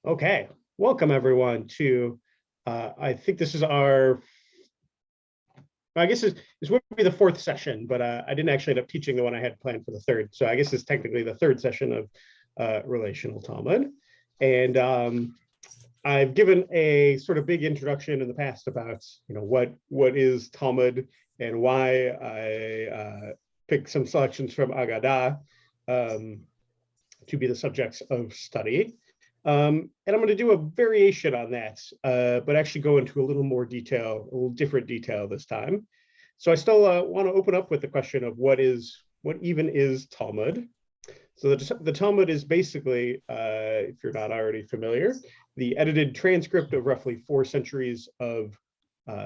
Okay, welcome everyone to, I think this is our, I guess this would be the fourth session, but I didn't actually end up teaching the one I had planned for the third. So I guess it's technically the third session of Relational Talmud. And I've given a sort of big introduction in the past about, what is Talmud and why I picked some selections from Agadah to be the subjects of study. And I'm going to do a variation on that, but actually go into a little more detail, a little different detail this time. So I still want to open up with the question of what even is Talmud? So the Talmud is basically, if you're not already familiar, the edited transcript of roughly 4 centuries of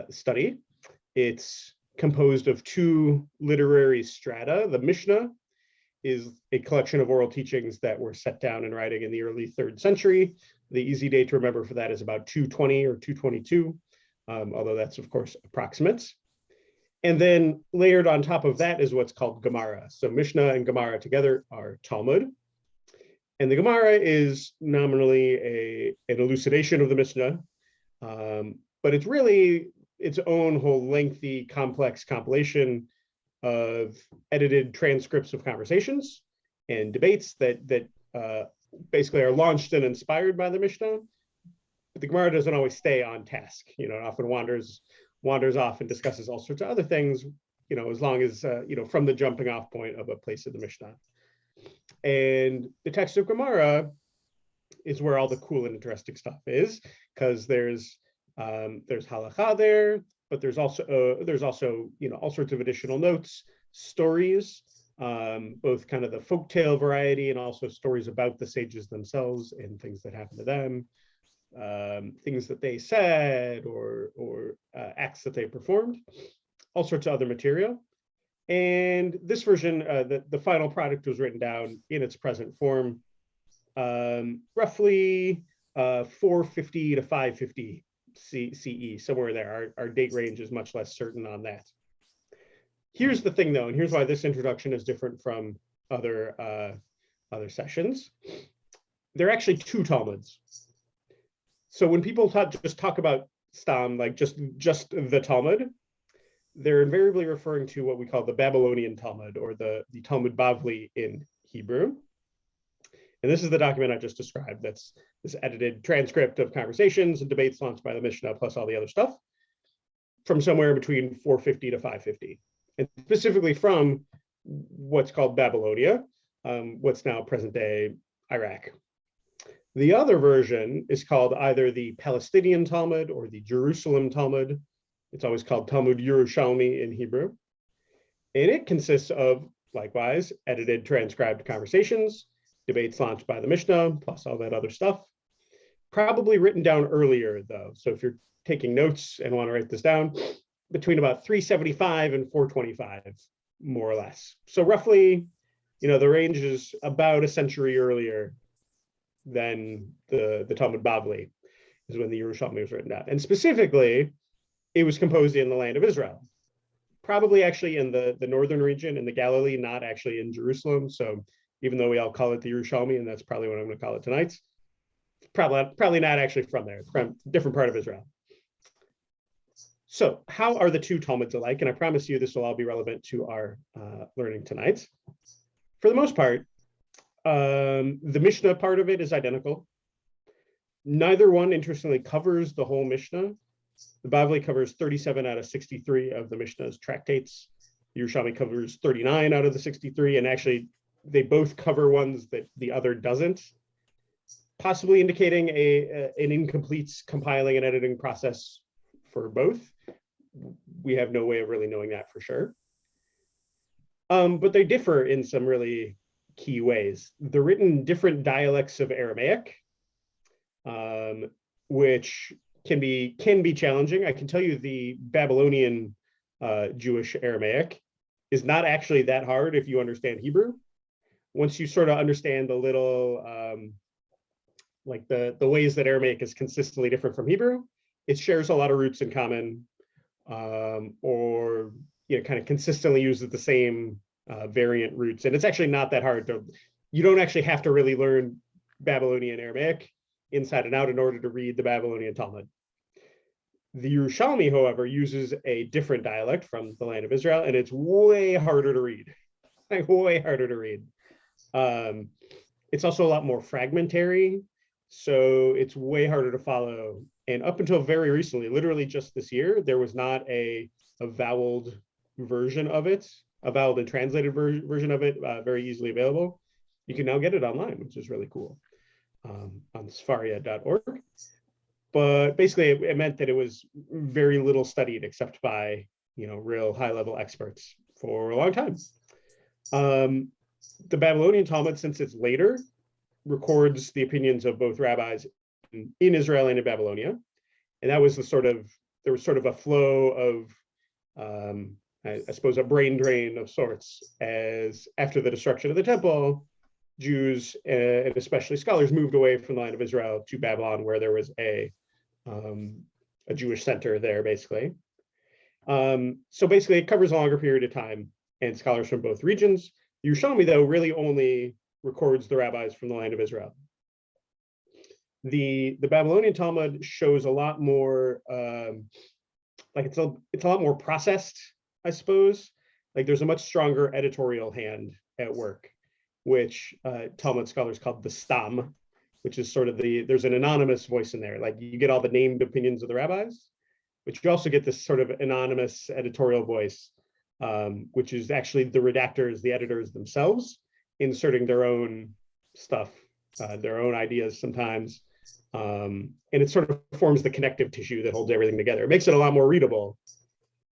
study. It's composed of 2 literary strata. The Mishnah is a collection of oral teachings that were set down in writing in the early 3rd century. The easy date to remember for that is about 220 or 222, although that's, of course, approximates. And then layered on top of that is what's called Gemara. So Mishnah and Gemara together are Talmud. And the Gemara is nominally an elucidation of the Mishnah, but it's really its own whole lengthy, complex compilation of edited transcripts of conversations and debates that basically are launched and inspired by the Mishnah. But the Gemara doesn't always stay on task. It often wanders off and discusses all sorts of other things, as long as, from the jumping off point of a place in the Mishnah. And the text of Gemara is where all the cool and interesting stuff is, because there's halakha there, but there's also all sorts of additional notes, stories, both kind of the folktale variety and also stories about the sages themselves and things that happened to them, things that they said or acts that they performed, all sorts of other material. And this version, the final product was written down in its present form, roughly 450 to 550 CE, somewhere there. Our date range is much less certain on that. Here's the thing, though, and here's why this introduction is different from other sessions. There are actually 2 Talmuds. So when people just talk about Stam, like just the Talmud, they're invariably referring to what we call the Babylonian Talmud, or the Talmud Bavli in Hebrew. And this is the document I just described. That's this edited transcript of conversations and debates launched by the Mishnah, plus all the other stuff, from somewhere between 450 to 550. And specifically from what's called Babylonia, what's now present-day Iraq. The other version is called either the Palestinian Talmud or the Jerusalem Talmud. It's always called Talmud Yerushalmi in Hebrew. And it consists of, likewise, edited transcribed conversations, debates launched by the Mishnah, plus all that other stuff. Probably written down earlier, though. So if you're taking notes and want to write this down, between about 375 and 425, more or less. So roughly, the range is about a century earlier than the Talmud Bavli, is when the Yerushalmi was written down. And specifically, it was composed in the land of Israel, probably actually in the northern region, in the Galilee, not actually in Jerusalem. So even though we all call it the Yerushalmi, and that's probably what I'm going to call it tonight, probably not actually from there. It's from a different part of Israel. So how are the 2 Talmuds alike? And I promise you this will all be relevant to our learning tonight. For the most part, the Mishnah part of it is identical. Neither one, interestingly, covers the whole Mishnah. The Bavli covers 37 out of 63 of the Mishnah's tractates. The Yerushalmi covers 39 out of the 63, and actually they both cover ones that the other doesn't, possibly indicating an incomplete compiling and editing process for both. We have no way of really knowing that for sure. But they differ in some really key ways. They're written in different dialects of Aramaic, which can be challenging. I can tell you the Babylonian Jewish Aramaic is not actually that hard if you understand Hebrew. Once you sort of understand the little, like the ways that Aramaic is consistently different from Hebrew, it shares a lot of roots in common, or kind of consistently uses the same variant roots. And it's actually not that hard. You don't actually have to really learn Babylonian Aramaic. inside and out in order to read the Babylonian Talmud. The Yerushalmi, however, uses a different dialect from the land of Israel, and it's way harder to read, like way harder to read. It's also a lot more fragmentary, so it's way harder to follow. And up until very recently, literally just this year, there was not a voweled version of it, a voweled and translated version of it, very easily available. You can now get it online, which is really cool, on Sfaria.org. But basically, it meant that it was very little studied except by, real high-level experts for a long time. The Babylonian Talmud, since it's later, records the opinions of both rabbis in Israel and in Babylonia, and that was there was sort of a flow of, I suppose, a brain drain of sorts, as after the destruction of the temple, Jews and especially scholars moved away from the land of Israel to Babylon, where there was a Jewish center there, basically. So basically, it covers a longer period of time, and scholars from both regions. Yerushalmi, though, really only records the rabbis from the land of Israel. The Babylonian Talmud shows a lot more, like it's a lot more processed, I suppose. Like there's a much stronger editorial hand at work, which Talmud scholars call the stam, which is sort of there's an anonymous voice in there. Like you get all the named opinions of the rabbis, but you also get this sort of anonymous editorial voice, which is actually the redactors, the editors themselves, inserting their own stuff, their own ideas sometimes. And it sort of forms the connective tissue that holds everything together. It makes it a lot more readable,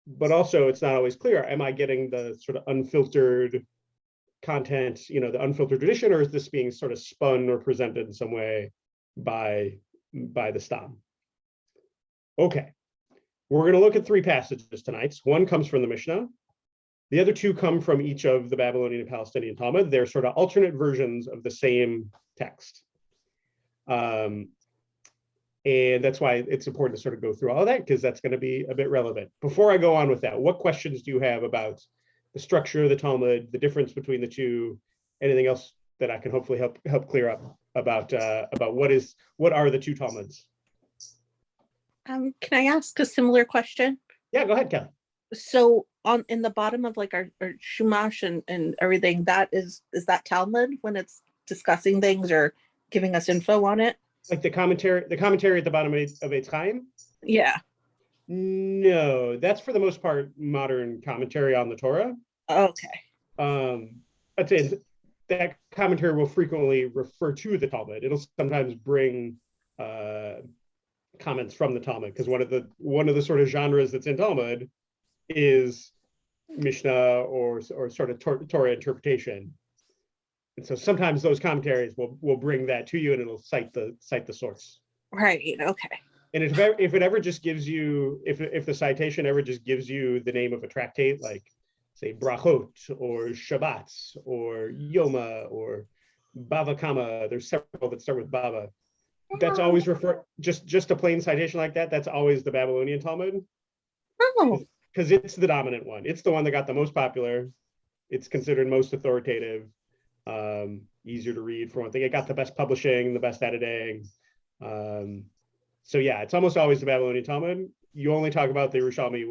but also it's not always clear. Am I getting the sort of unfiltered content, the unfiltered tradition, or is this being sort of spun or presented in some way by the stam? Okay, we're going to look at 3 passages tonight. One comes from the Mishnah. The other 2 come from each of the Babylonian and Palestinian Talmud. They're sort of alternate versions of the same text. And that's why it's important to sort of go through all of that, because that's going to be a bit relevant. Before I go on with that, what questions do you have about the structure of the Talmud, the difference between the 2, anything else that I can hopefully help clear up about what are the 2 Talmuds? Can I ask a similar question? Yeah, go ahead, Kelly. So in the bottom of like our Shumash and everything, is that Talmud when it's discussing things or giving us info on it? Like the commentary at the bottom of Eitz Chaim? Yeah. No, that's for the most part modern commentary on the Torah. Okay. I'd say that commentary will frequently refer to the Talmud. It'll sometimes bring comments from the Talmud, because one of the sort of genres that's in Talmud is Mishnah or sort of Torah interpretation. And so sometimes those commentaries will bring that to you, and it'll cite the source. Right. Okay. And if it ever just gives you, if the citation ever just gives you the name of a tractate, like say Berakhot or Shabbat or Yoma or Bava Kama, there's several that start with Bava. That's always just a plain citation like that. That's always the Babylonian Talmud. Oh. Because it's the dominant one. It's the one that got the most popular. It's considered most authoritative. Easier to read for one thing. It got the best publishing, the best editing. So yeah, it's almost always the Babylonian Talmud. You only talk about the Yerushalmi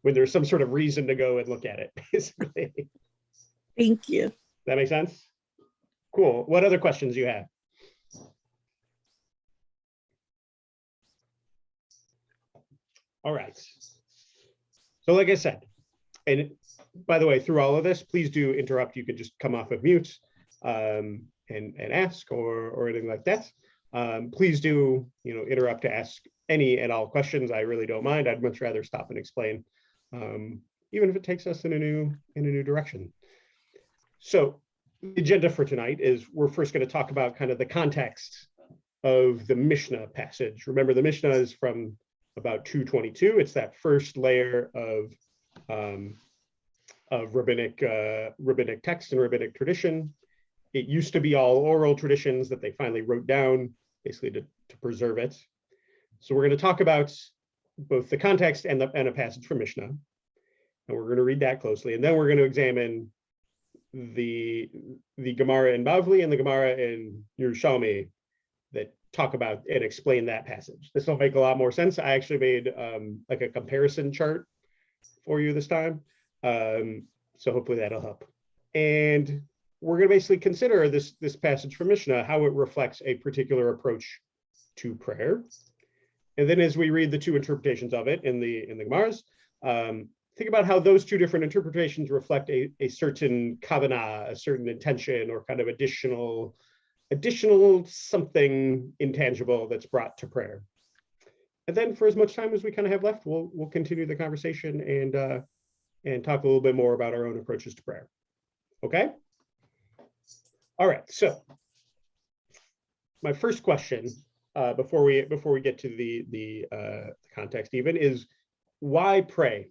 when there's some sort of reason to go and look at it, basically. Thank you. That makes sense? Cool. What other questions do you have? All right. So like I said, and by the way, through all of this, please do interrupt. You can just come off of mute and ask or anything like that. Please do interrupt to ask any and all questions. I really don't mind. I'd much rather stop and explain, even if it takes us in a new direction. So the agenda for tonight is we're first going to talk about kind of the context of the Mishnah passage. Remember, the Mishnah is from about 222. It's that first layer of rabbinic text and rabbinic tradition. It used to be all oral traditions that they finally wrote down, basically to preserve it. So we're going to talk about both the context and a passage from Mishnah, and we're going to read that closely, and then we're going to examine the Gemara in Bavli and the Gemara in Yerushalmi that talk about and explain that passage. This will make a lot more sense. I actually made like a comparison chart for you this time. So hopefully that'll help. And we're going to basically consider this passage from Mishnah, how it reflects a particular approach to prayer. And then as we read the two interpretations of it in the Gemaras, think about how those two different interpretations reflect a certain kavanah, a certain intention, or kind of additional something intangible that's brought to prayer. And then for as much time as we kind of have left, we'll continue the conversation and talk a little bit more about our own approaches to prayer. Okay? All right, so my first question before we get to the context even is, why pray?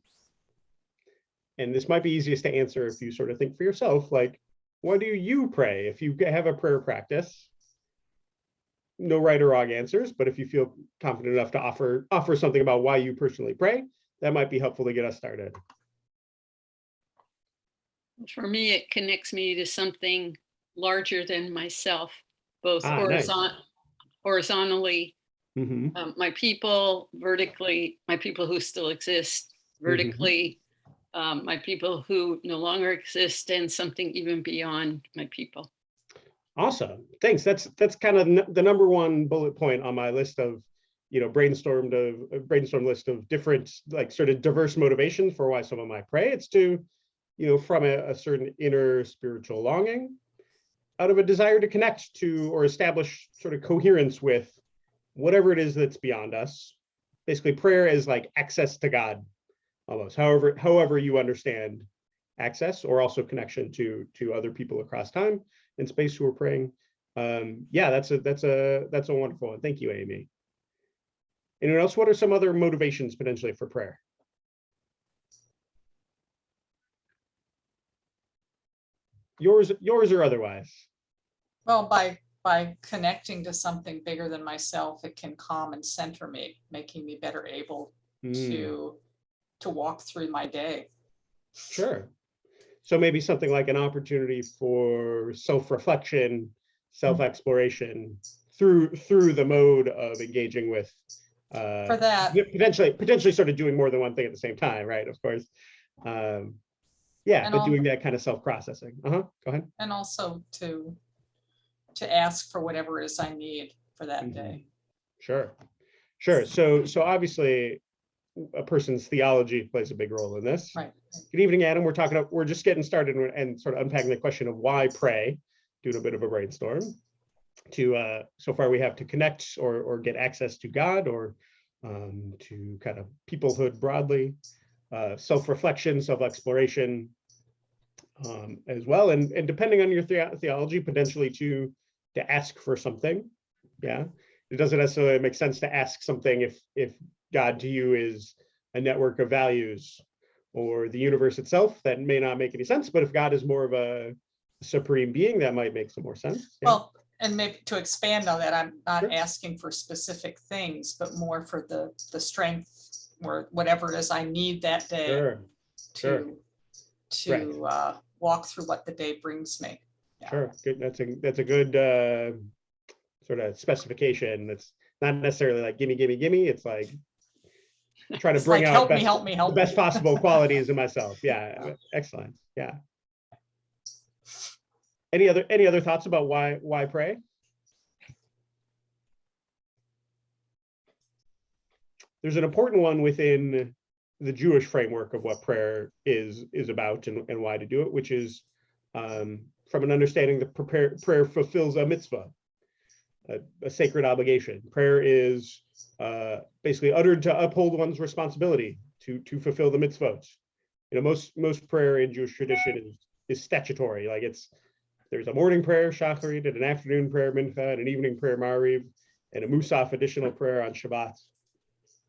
And this might be easiest to answer if you sort of think for yourself, like, why do you pray? If you have a prayer practice, no right or wrong answers, but if you feel confident enough to offer something about why you personally pray, that might be helpful to get us started. For me, it connects me to something larger than myself, both Nice. horizontally, Mm-hmm. my people, vertically, my people who still exist, vertically, my people who no longer exist, and something even beyond my people. Awesome. Thanks. That's kind of the number one bullet point on my list of, brainstorm list of different, like, sort of diverse motivations for why someone might pray. It's to, from a certain inner spiritual longing, out of a desire to connect to or establish sort of coherence with whatever it is that's beyond us. Basically, prayer is like access to God, almost. However you understand access, or also connection to other people across time and space who are praying. Yeah, that's a wonderful one. Thank you, Amy. Anyone else? What are some other motivations potentially for prayer? Yours or otherwise? Well, by connecting to something bigger than myself, it can calm and center me, making me better able to walk through my day. Sure. So maybe something like an opportunity for self-reflection, self-exploration through the mode of engaging with For that, potentially sort of doing more than one thing at the same time, right? Of course. Yeah, but doing that kind of self-processing. Go ahead. And also to ask for whatever it is I need for that day. Sure. So obviously a person's theology plays a big role in this. Right. Good evening, Adam. We're just getting started and sort of unpacking the question of why pray, doing a bit of a brainstorm. So far we have to connect or get access to God, or to kind of peoplehood broadly, self-reflection, self-exploration, as well, and depending on your theology, potentially to ask for something. Yeah, it doesn't necessarily make sense to ask something if God to you is a network of values or the universe itself. That may not make any sense. But if God is more of a supreme being, that might make some more sense. Yeah. Well, and maybe to expand on that, I'm not asking for specific things, but more for the strength or whatever it is I need that day to walk through what the day brings me. Yeah. Sure, good. That's a good sort of specification. That's not necessarily like gimme. It's like trying to bring like, out help me. The best possible qualities in myself. Yeah, excellent. Yeah. Any other thoughts about why pray? There's an important one within the Jewish framework of what prayer is about and why to do it, which is from an understanding that prayer fulfills a mitzvah, a sacred obligation. Prayer is basically uttered to uphold one's responsibility to fulfill the mitzvot. Most prayer in Jewish tradition is statutory. Like there's a morning prayer, shacharit, and an afternoon prayer, mincha, and an evening prayer, mariv, and a musaf additional prayer on Shabbat.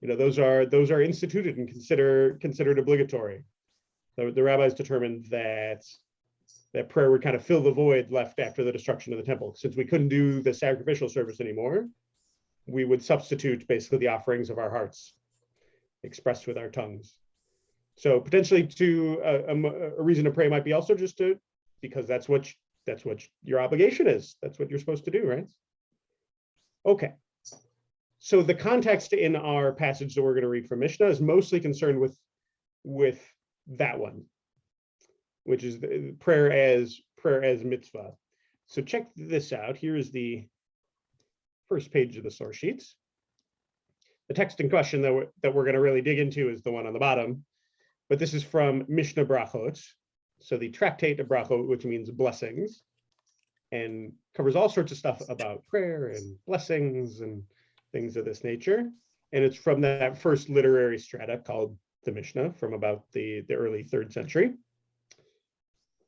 Those are instituted and considered obligatory. The rabbis determined that prayer would kind of fill the void left after the destruction of the temple. Since we couldn't do the sacrificial service anymore, we would substitute basically the offerings of our hearts, expressed with our tongues. So potentially a reason to pray might be also just because that's what your obligation is. That's what you're supposed to do, right? Okay, So the context in our passage that we're going to read from Mishnah is mostly concerned with that one, which is the prayer as mitzvah. So check this out. Here is the first page of the source sheets. The text in question that we're going to really dig into is the one on the bottom, but this is from Mishnah Berakhot, so the tractate of Berakhot, which means blessings, and covers all sorts of stuff about prayer and blessings and things of this nature. And it's from that first literary strata called the Mishnah from about the early 3rd century.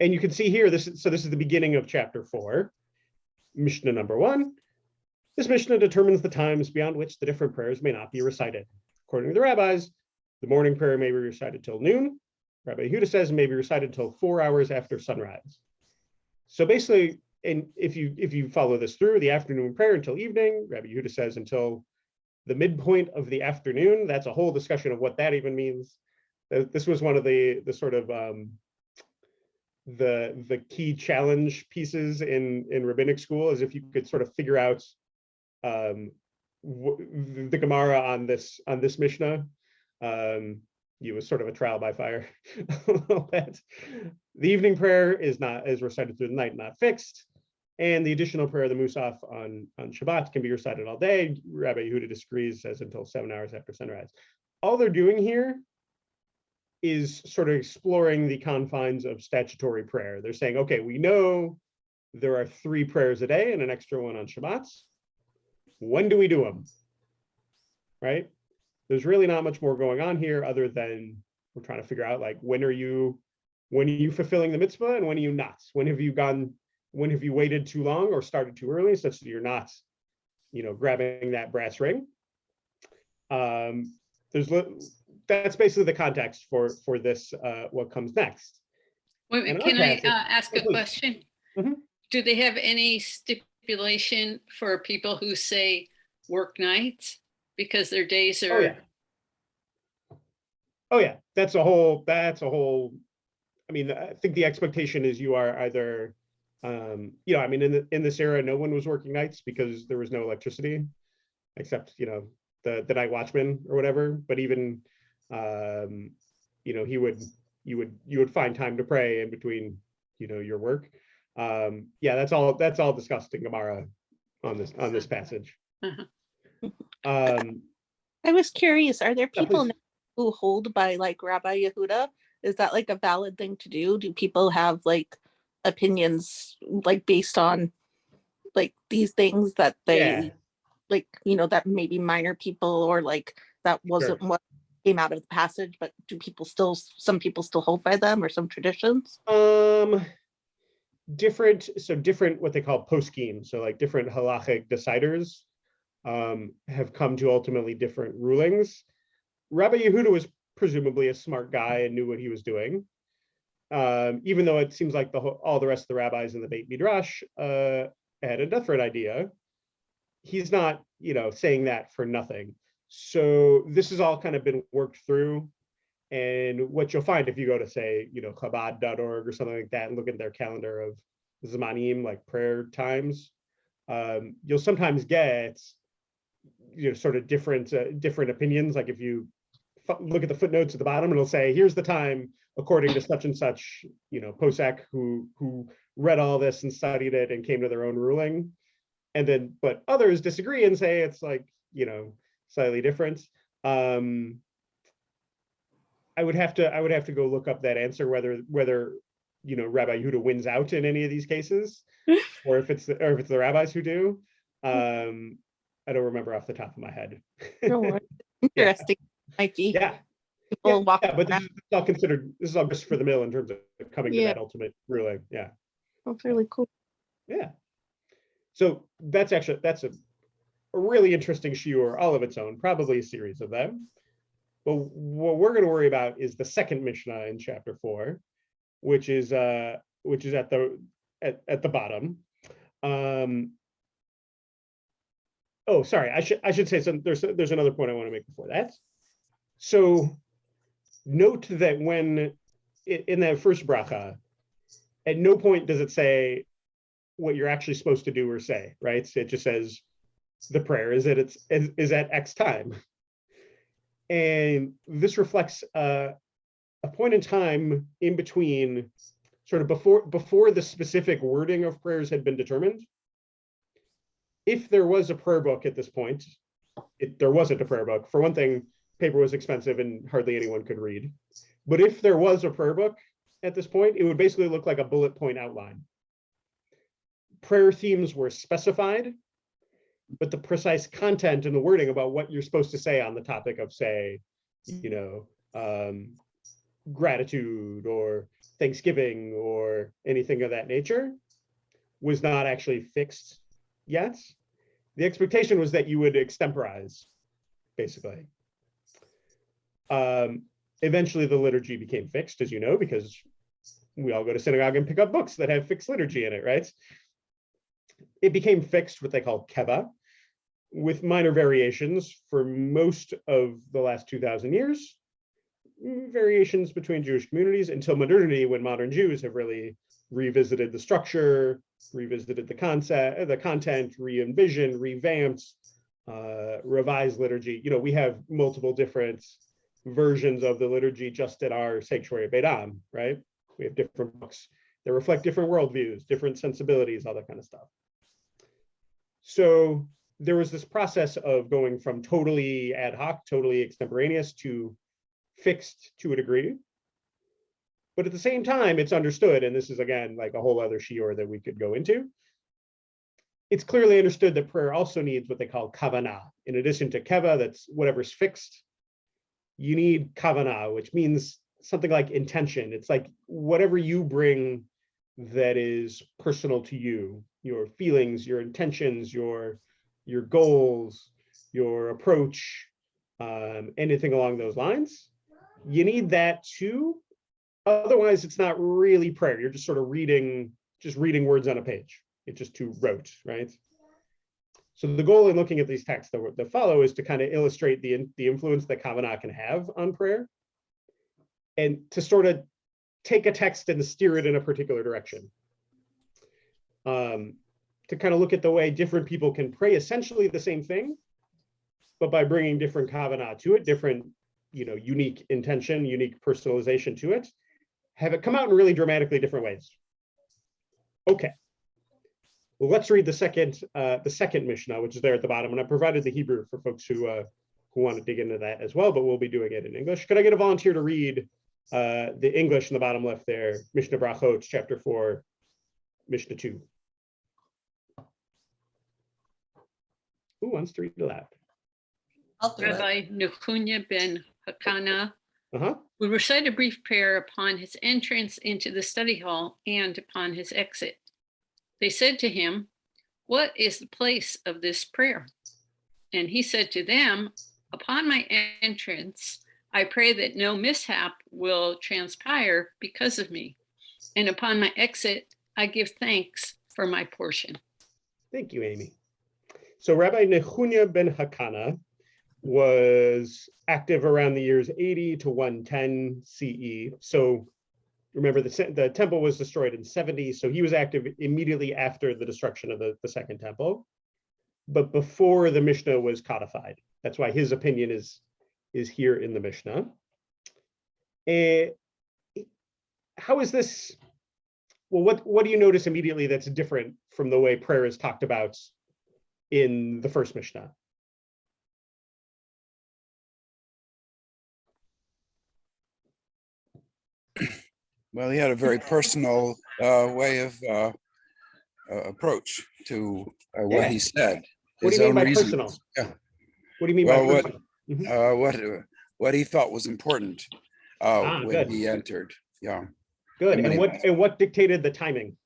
And you can see here, this is the beginning of chapter 4, Mishnah number 1. This Mishnah determines the times beyond which the different prayers may not be recited. According to the rabbis, the morning prayer may be recited till noon. Rabbi Yehuda says it may be recited till 4 hours after sunrise. So basically, and if you follow this through, the afternoon prayer until evening, Rabbi Yehuda says until the midpoint of the afternoon. That's a whole discussion of what that even means. This was one of the sort of the key challenge pieces in rabbinic school, is if you could sort of figure out the Gemara on this Mishnah. It was sort of a trial by fire a little bit. The evening prayer is recited through the night, not fixed. And the additional prayer, the Musaf on Shabbat, can be recited all day. Rabbi Yehuda disagrees, says until 7 hours after sunrise. All they're doing here is sort of exploring the confines of statutory prayer. They're saying, okay, we know there are 3 prayers a day and an extra one on Shabbats. When do we do them? Right? There's really not much more going on here other than we're trying to figure out, like, when are you fulfilling the mitzvah and when are you not? When have you waited too long or started too early such that you're not, grabbing that brass ring? That's basically the context for this, what comes next. Wait a minute, can I ask a question? Mm-hmm. Do they have any stipulation for people who say work nights because their days are? Oh yeah, that's a whole. I mean, I think the expectation is you are either, in this era, no one was working nights because there was no electricity, except the night watchman or whatever. But even you would find time to pray in between your work. That's all discussed in Gemara on this passage. Uh-huh. I was curious, are there people now who hold by like Rabbi Yehuda? Is that like a valid thing to do? Do people have like opinions like based on like these things that they like, that maybe minor people or like that wasn't what came out of the passage, but some people still hold by them, or some traditions? Different what they call poskim, so like different halachic deciders have come to ultimately different rulings. Rabbi Yehuda was presumably a smart guy and knew what he was doing, even though it seems like all the rest of the rabbis in the Beit Midrash had a different idea. He's not, saying that for nothing. So this has all kind of been worked through. And what you'll find if you go to, say, Chabad.org or something like that and look at their calendar of Zmanim, like prayer times, you'll sometimes get, sort of different opinions. Like if you look at the footnotes at the bottom, it'll say, here's the time according to such and such, Posek who read all this and studied it and came to their own ruling. And then, but others disagree and say it's like, slightly different. I would have to go look up that answer, whether Rabbi Yehuda wins out in any of these cases, or if it's the rabbis who do. I don't remember off the top of my head. No, interesting. Might be. People walk but this is all just for the mill in terms of coming to that ultimate ruling. Yeah. That's really cool. Yeah. So that's a really interesting shiur all of its own, probably a series of them. But what we're going to worry about is the second Mishnah in chapter 4, which is at the bottom. Sorry, I should say something. There's another point I want to make before that. So note that when in that first bracha, at no point does it say what you're actually supposed to do or say, right? So it just says the prayer is at X time. And this reflects a point in time in between, sort of before the specific wording of prayers had been determined. If there was a prayer book at this point, there wasn't a prayer book. For one thing, paper was expensive and hardly anyone could read. But if there was a prayer book at this point, it would basically look like a bullet point outline. Prayer themes were specified, but the precise content and the wording about what you're supposed to say on the topic of, say, gratitude or Thanksgiving or anything of that nature was not actually fixed yet. The expectation was that you would extemporize, basically. Eventually, the liturgy became fixed, as you know, because we all go to synagogue and pick up books that have fixed liturgy in it, right? It became fixed, what they call keva, with minor variations for most of the last 2,000 years, variations between Jewish communities until modernity, when modern Jews have really revisited the structure, revisited the concept, the content, re-envisioned, revamped, revised liturgy. We have multiple different versions of the liturgy just at our sanctuary at Beit Am, right? We have different books that reflect different worldviews, different sensibilities, all that kind of stuff. So there was this process of going from totally ad hoc, totally extemporaneous to fixed to a degree. But at the same time, it's understood, and this is again like a whole other shiur that we could go into. It's clearly understood that prayer also needs what they call kavanah. In addition to keva, that's whatever's fixed, you need kavanah, which means something like intention. It's like whatever you bring that is personal to you, your feelings, your intentions, your goals, your approach, anything along those lines. You need that too. Otherwise, it's not really prayer. You're just sort of reading words on a page. It's just too rote, right? So the goal in looking at these texts that follow is to kind of illustrate the influence that kavanah can have on prayer, and to sort of take a text and steer it in a particular direction. To kind of look at the way different people can pray essentially the same thing, but by bringing different kavanah to it, different, unique intention, unique personalization to it, have it come out in really dramatically different ways. Okay. Well, let's read the second Mishnah, which is there at the bottom, and I provided the Hebrew for folks who want to dig into that as well, but we'll be doing it in English. Could I get a volunteer to read the English in the bottom left there, Mishnah Berakhot, chapter 4, Mishnah 2. Who wants to read it aloud? I'll do it. Rabbi Nechunya ben Hakana would recite a brief prayer upon his entrance into the study hall and upon his exit. They said to him, "What is the place of this prayer?" And he said to them, "Upon my entrance, I pray that no mishap will transpire because of me. And upon my exit, I give thanks for my portion." Thank you, Amy. So Rabbi Nechunya ben Hakana was active around the years 80 to 110 CE. So remember, the temple was destroyed in 70, so he was active immediately after the destruction of the second temple, but before the Mishnah was codified. That's why his opinion is here in the Mishnah. How is this? Well, what do you notice immediately that's different from the way prayer is talked about in the first Mishnah? Well, he had a very personal way of approach to what he said. What do you mean by personal? Yeah. What do you mean by personal? What he thought was important when he entered. Yeah. Good. And what dictated the timing?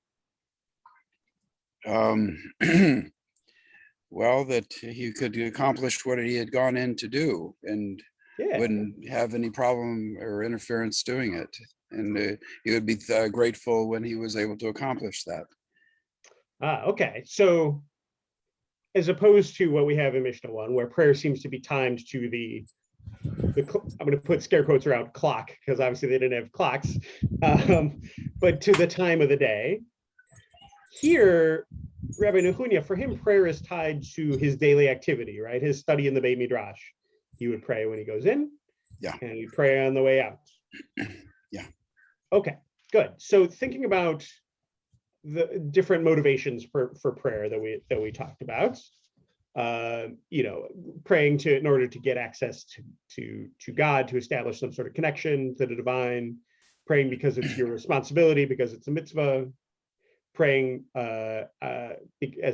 Well, that he could accomplish what he had gone in to do, and wouldn't have any problem or interference doing it. And he would be grateful when he was able to accomplish that. Okay. So as opposed to what we have in Mishnah 1, where prayer seems to be timed to the I'm going to put scare quotes around clock, because obviously they didn't have clocks, but to the time of the day. Here, Rabbi Nehunya, for him, prayer is tied to his daily activity, right? His study in the Beit Midrash. He would pray when he goes in, Yeah, and he'd pray on the way out. Yeah. Okay, good. So thinking about the different motivations for prayer that we talked about, you know, praying in order to get access to God, to establish some sort of connection to the divine, praying because it's your responsibility, because it's a mitzvah, praying as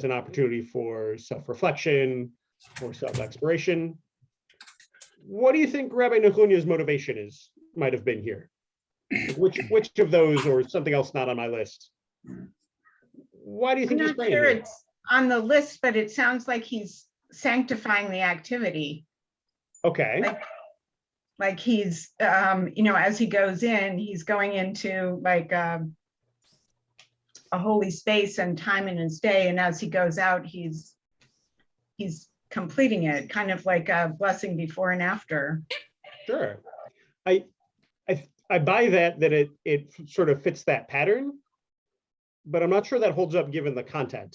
an opportunity for self-reflection or self-exploration. What do you think Rabbi Nehunya's motivation might have been here? Which of those, or something else not on my list? Why do you think I'm he's not praying sure here? it's on the list, but it sounds like he's sanctifying the activity. Okay. Like he's, you know, as he goes in, he's going into like a holy space and time in his day. And as he goes out, he's completing it, kind of like a blessing before and after. Sure. I buy that it sort of fits that pattern, but I'm not sure that holds up given the content.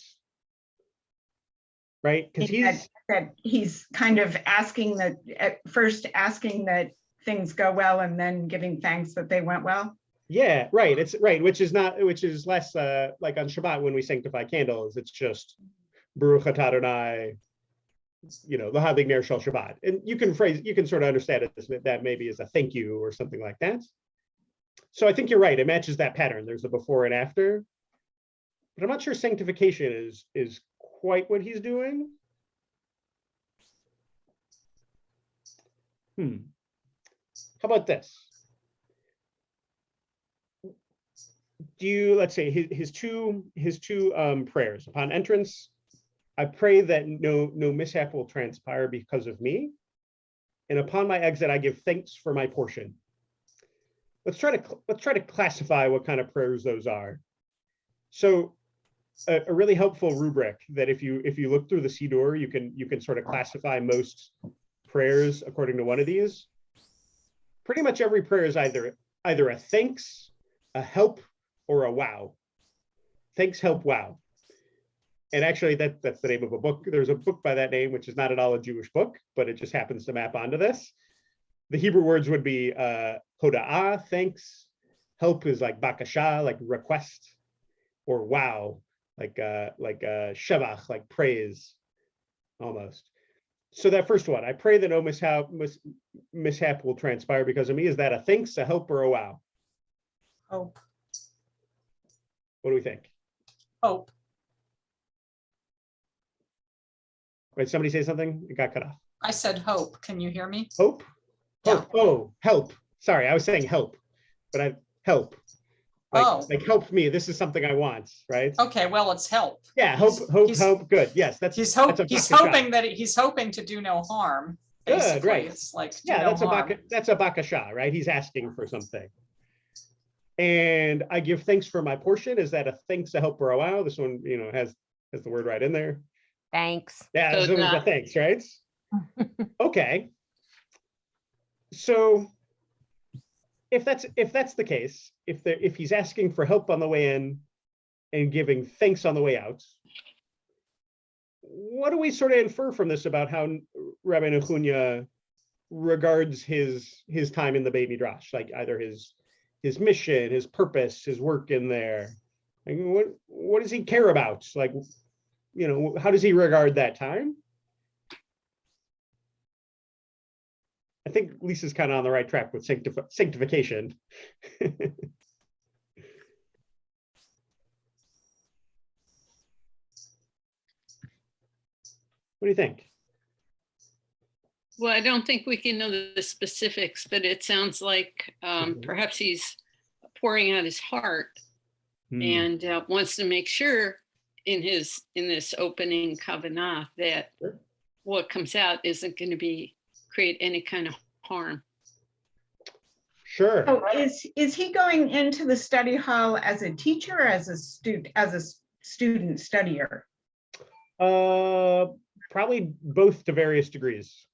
Right? Because he's kind of asking that, at first asking that things go well and then giving thanks that they went well. Yeah, right. It's right, which is less like on Shabbat when we sanctify candles. It's just Berakhot Adonai, you know, l'hadlik ner shel Shabbat. And you can sort of understand it that maybe as a thank you or something like that. So I think you're right. It matches that pattern. There's a before and after. But I'm not sure sanctification is quite what he's doing. How about this? Let's say his two prayers upon entrance. I pray that no mishap will transpire because of me, and upon my exit, I give thanks for my portion. Let's try to classify what kind of prayers those are. So, a really helpful rubric that if you look through the Siddur, you can sort of classify most prayers according to one of these. Pretty much every prayer is either a thanks, a help, or a wow. Thanks, help, wow. And actually, that's the name of a book. There's a book by that name, which is not at all a Jewish book, but it just happens to map onto this. The Hebrew words would be hoda'ah, thanks. Help is like bakasha, like request, or wow, like shevach, like praise, almost. So that first one, I pray that no mishap will transpire because of me. Is that a thanks, a help, or a wow? Hope. What do we think? Hope. Right, somebody say something? It got cut off. I said hope. Can you hear me? Hope? Yeah. Hope. Oh, help. Sorry, I was saying help, but help. Like help me. This is something I want, right? Okay, well, it's help. Yeah, hope. Good. Yes, he's hoping to do no harm. Basically. Good, right? It's like that's a bakasha, right? He's asking for something. And I give thanks for my portion. Is that a thanks, a help, or a wow? This one, you know, has the word right in there. Thanks. Yeah, this one's a thanks, right? Okay. So if that's the case, if he's asking for help on the way in and giving thanks on the way out, what do we sort of infer from this about how Rabbi Nehunya regards his time in the Beit Midrash, like either his mission, his purpose, his work in there? Like what does he care about? Like, you know, how does he regard that time? I think Lisa's kind of on the right track with sanctification. What do you think? Well, I don't think we can know the specifics, but it sounds like perhaps he's pouring out his heart and wants to make sure in this opening kavanah that what comes out isn't going to create any kind of harm. Sure. Oh, is he going into the study hall as a teacher or as a student studier? Probably both to various degrees.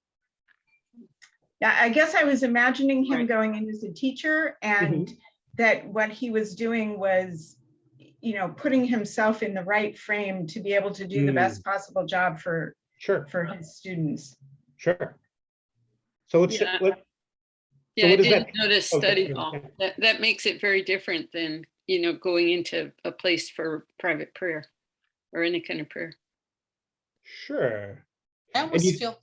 Yeah, I guess I was imagining him going in as a teacher, and that what he was doing was putting himself in the right frame to be able to do the best possible job for his students. Sure. So let's, Yeah. so Yeah, what I is didn't that? notice Okay, study yeah. hall. That makes it very different than, going into a place for private prayer or any kind of prayer. Sure. I And almost feel,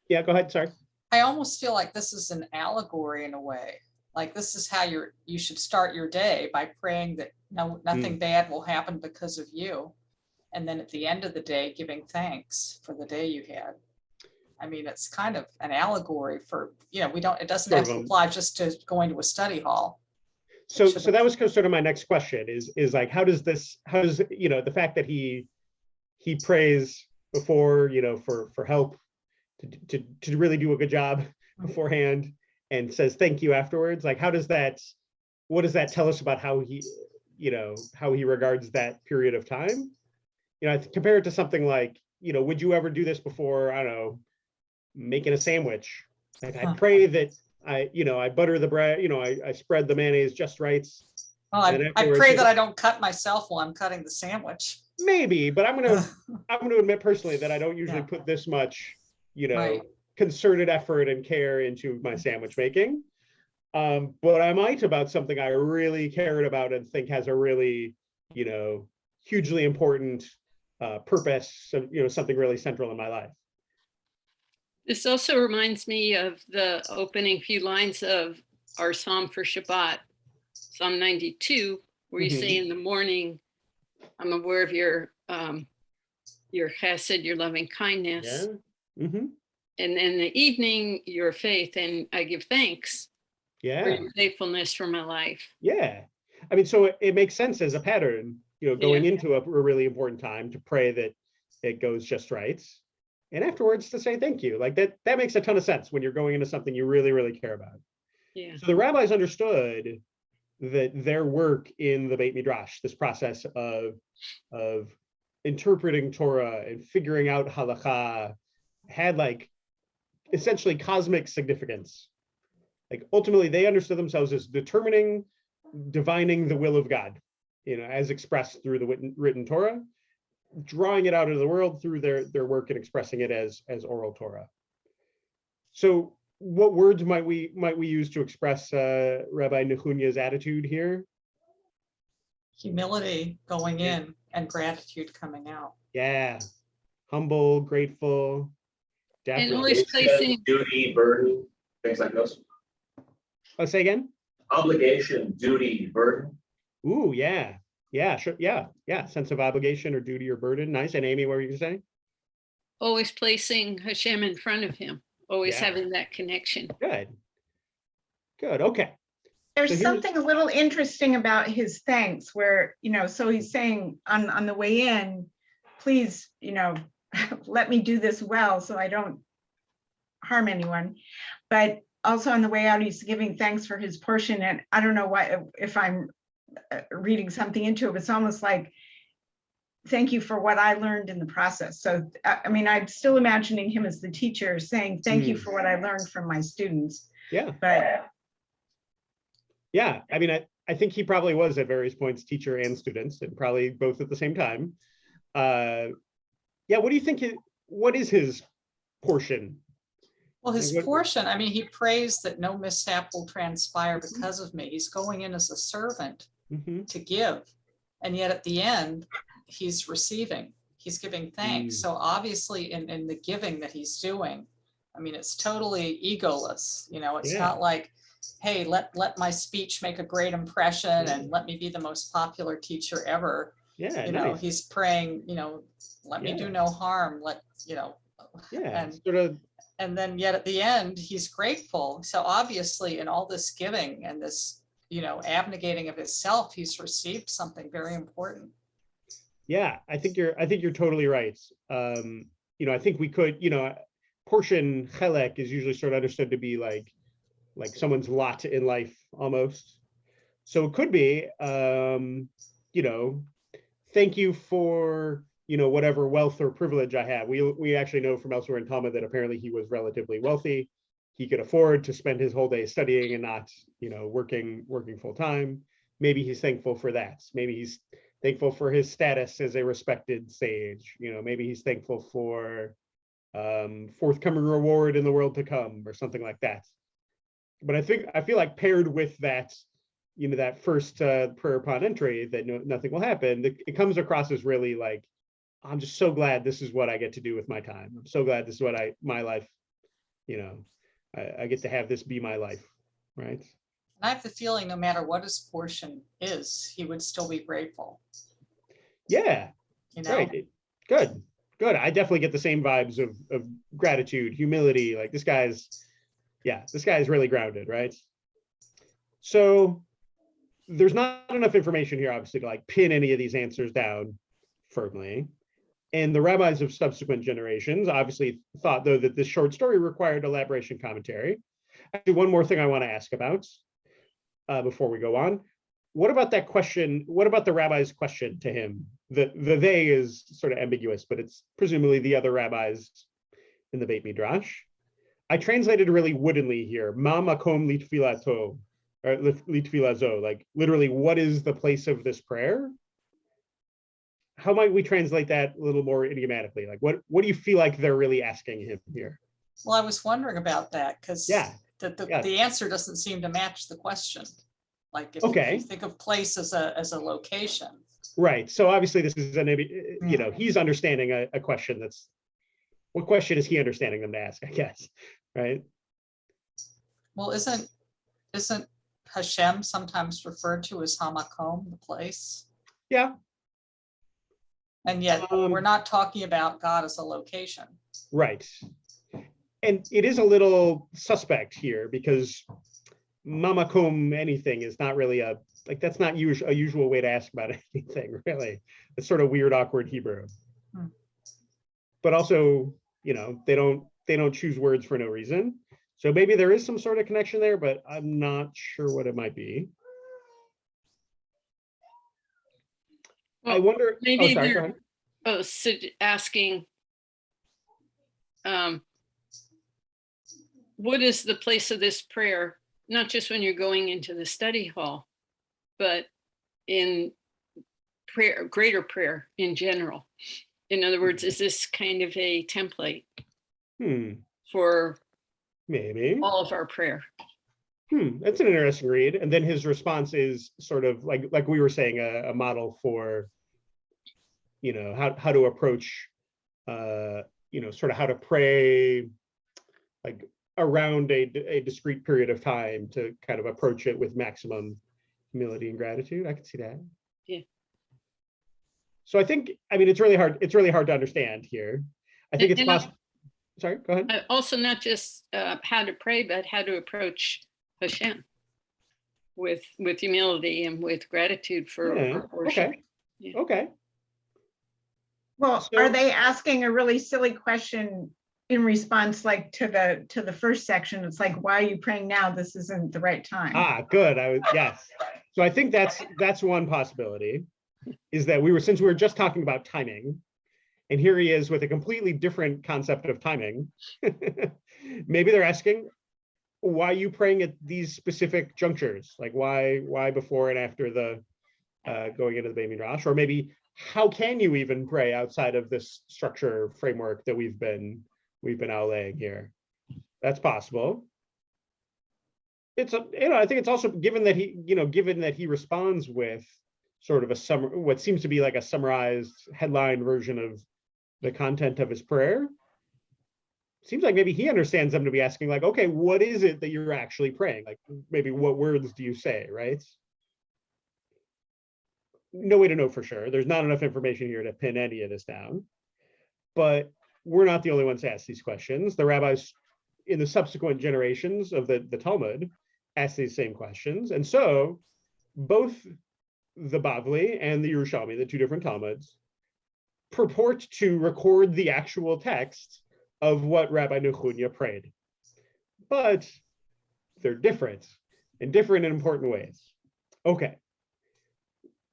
yeah, go ahead, sorry. I almost feel like this is an allegory in a way. Like this is how you should start your day, by praying that nothing bad will happen because of you. And then at the end of the day, giving thanks for the day you had. I mean, it's kind of an allegory for, it doesn't have to apply just to going to a study hall. So that was sort of my next question is like, how does the fact that he prays before, for help to really do a good job beforehand and says thank you afterwards, like what does that tell us about how he regards that period of time? I compare it to something like, would you ever do this before, I don't know, making a sandwich? Like I pray that I butter the bread, I spread the mayonnaise just right. Well, I pray that I don't cut myself while I'm cutting the sandwich. Maybe, but I'm gonna admit personally that I don't usually put this much, concerted effort and care into my sandwich making. But I might about something I really cared about and think has a really, hugely important purpose, something really central in my life. This also reminds me of the opening few lines of our Psalm for Shabbat, Psalm 92, where you say in the morning, I'm aware of your chesed, your loving kindness. Yeah. Mm-hmm. And in the evening, your faith, and I give thanks for your faithfulness for my life. Yeah. I mean, so it makes sense as a pattern, going into a really important time to pray that it goes just right. And afterwards to say thank you. Like that makes a ton of sense when you're going into something you really, really care about. Yeah. So the rabbis understood that their work in the Beit Midrash, this process of interpreting Torah and figuring out halakha, had like essentially cosmic significance. Like ultimately they understood themselves as divining the will of God, as expressed through the written Torah, drawing it out into the world through their work and expressing it as oral Torah. So what words might we use to express Rabbi Nechunya's attitude here? Humility going in and gratitude coming out. Yeah. Humble, grateful. Definitely. And always placing duty, burden, things like those. Oh, say again? Obligation, duty, burden. Ooh, yeah. Yeah, sure. Yeah. Sense of obligation or duty or burden. Nice. And Amy, what were you gonna say? Always placing Hashem in front of him. Always having that connection. Good. Okay. There's something a little interesting about his thanks where, so he's saying on the way in, please, let me do this well so I don't harm anyone. But also on the way out, he's giving thanks for his portion. And I don't know why, if I'm reading something into it, but it's almost like, thank you for what I learned in the process. So, I mean, I'm still imagining him as the teacher saying, thank you for what I learned from my students. Yeah. But yeah, I mean, I think he probably was at various points teacher and students, and probably both at the same time. Yeah, what do you think? What is his portion? Well, his portion, I mean, he prays that no mishap will transpire because of me. He's going in as a servant to give. And yet at the end, he's receiving, he's giving thanks. So obviously in the giving that he's doing, I mean, it's totally egoless. It's not like, hey, let my speech make a great impression and let me be the most popular teacher ever. Yeah, nice. He's praying, let me do no harm, and then yet at the end, he's grateful. So obviously in all this giving and this, abnegating of himself, he's received something very important. Yeah, I think you're totally right. I think we could, portion chelek is usually sort of understood to be like someone's lot in life almost. So it could be, thank you for, whatever wealth or privilege I have. We actually know from elsewhere in Talmud that apparently he was relatively wealthy. He could afford to spend his whole day studying and not, working full time. Maybe he's thankful for that. Maybe he's thankful for his status as a respected sage. You know, maybe he's thankful for forthcoming reward in the world to come or something like that. But I feel like paired with that, you know, that first prayer upon entry that nothing will happen, it comes across as really like, I'm just so glad this is what I get to do with my time. I'm so glad this is what my life, you know, I get to have this be my life, right? And I have the feeling no matter what his portion is, he would still be grateful. Yeah, you know? Right. Good. I definitely get the same vibes of gratitude, humility. Like this guy's really grounded, right? So there's not enough information here, obviously, to like pin any of these answers down firmly. And the rabbis of subsequent generations obviously thought, though, that this short story required elaboration commentary. Actually, one more thing I want to ask about before we go on. What about that question? What about the rabbi's question to him? The they is sort of ambiguous, but it's presumably the other rabbis in the Beit Midrash. I translated really woodenly here, ma makom litfilato, or litfilazo, like literally, what is the place of this prayer? How might we translate that a little more idiomatically? Like, what do you feel like they're really asking him here? Well, I was wondering about that because the answer doesn't seem to match the question. Like if you think of place as a location. Right. So obviously this is you know, he's understanding a question that's, what question is he understanding them to ask, I guess, right? Well, isn't Hashem sometimes referred to as Hamakom, the place? Yeah. And yet we're not talking about God as a location. Right. And it is a little suspect here because mamakom anything is not really that's not a usual way to ask about anything, really. It's sort of weird, awkward Hebrew. But also, you know, they don't choose words for no reason. So maybe there is some sort of connection there, but I'm not sure what it might be. Well, I wonder, maybe they're asking, what is the place of this prayer? Not just when you're going into the study hall, but in prayer, greater prayer in general. In other words, is this kind of a template for maybe all of our prayer? That's an interesting read. And then his response is sort of like we were saying, a model for, you know, how to approach, you know, sort of how to pray, like around a discrete period of time to kind of approach it with maximum humility and gratitude. I can see that. Yeah. So I think, I mean, it's really hard to understand here. I think it's possible. Sorry, go ahead. Also, not just how to pray, but how to approach Hashem with humility and with gratitude for our worship. Okay. Yeah. Okay. Well, are they asking a really silly question in response, like to the first section? It's like, why are you praying now? This isn't the right time. Good. Yes. So I think that's one possibility, is that since we were just talking about timing, and here he is with a completely different concept of timing. Maybe they're asking, why are you praying at these specific junctures? Like why before and after the going into the Beit Midrash? Or maybe how can you even pray outside of this structure framework that we've been outlaying here? That's possible. It's I think it's also given that he responds with sort of what seems to be like a summarized headline version of the content of his prayer. Seems like maybe he understands them to be asking, like, okay, what is it that you're actually praying? Like, maybe what words do you say, right? No way to know for sure. There's not enough information here to pin any of this down. But we're not the only ones to ask these questions. The rabbis in the subsequent generations of the Talmud asked these same questions. And so both the Bavli and the Yerushalmi, the two different Talmuds, purport to record the actual text of what Rabbi Nechunya prayed. But they're different in important ways. Okay.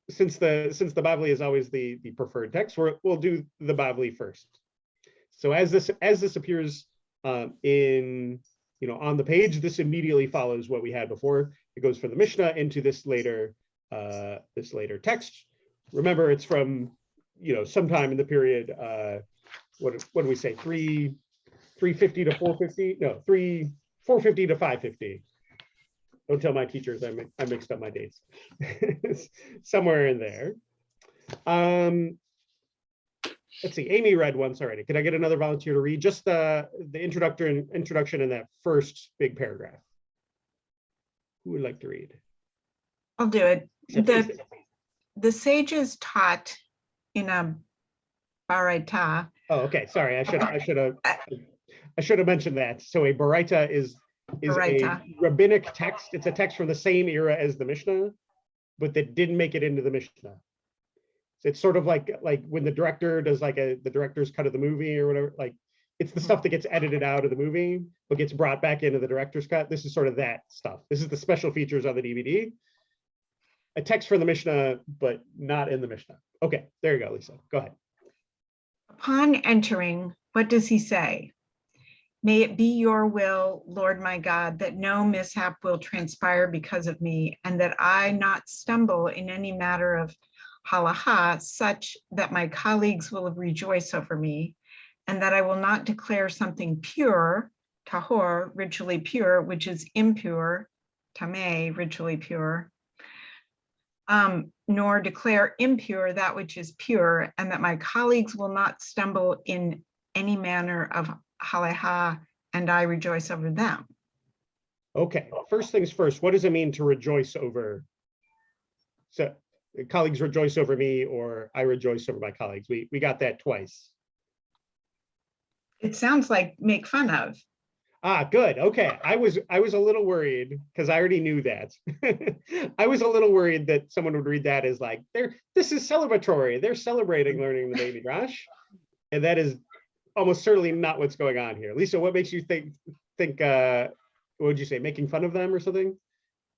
Since the Bavli is always the preferred text, we'll do the Bavli first. So as this appears in, you know, on the page, this immediately follows what we had before. It goes from the Mishnah into this later text. remember it's from, sometime in the period, what do we say, 350 to 450? No, 450 to 550. Don't tell my teachers I mixed up my dates. Somewhere in there. Let's see, Amy read once already. Could I get another volunteer to read just the introduction in that first big paragraph? Who would like to read? I'll do it. The sages taught in a baraita. Oh, okay. Sorry, I should have mentioned that. So a baraita is a rabbinic text. It's a text from the same era as the Mishnah, but that didn't make it into the Mishnah. So it's sort of like when the director does the director's cut of the movie or whatever. Like it's the stuff that gets edited out of the movie but gets brought back into the director's cut. This is sort of that stuff. This is the special features on the DVD. A text from the Mishnah, but not in the Mishnah. Okay, there you go, Lisa. Go ahead. Upon entering, what does he say? May it be your will, Lord my God, that no mishap will transpire because of me, and that I not stumble in any matter of halacha, such that my colleagues will rejoice over me, and that I will not declare something pure, tahor, ritually pure, which is impure, tameh, ritually pure, nor declare impure that which is pure, and that my colleagues will not stumble in any manner of halacha, and I rejoice over them. Okay, first things first, what does it mean to rejoice over? So colleagues rejoice over me, or I rejoice over my colleagues. We got that twice. It sounds like make fun of. Ah, good. Okay. I was a little worried because I already knew that. I was a little worried that someone would read that as like, this is celebratory. They're celebrating learning the Beit Midrash. And that is almost certainly not what's going on here. Lisa, what makes you think what would you say, making fun of them or something?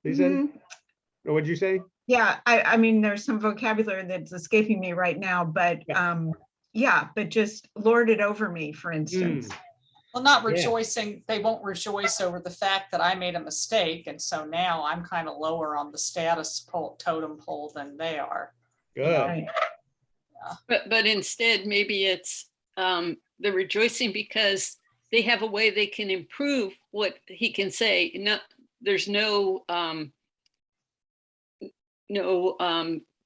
Lisa? Mm-hmm. Or what'd you say? Yeah, I mean, there's some vocabulary that's escaping me right now, but yeah, but just lord it over me, for instance. Well, not rejoicing. Yeah. They won't rejoice over the fact that I made a mistake. And so now I'm kind of lower on the status totem pole than they are. Good. Right. Yeah. But instead, maybe it's the rejoicing because they have a way they can improve what he can say. No, there's no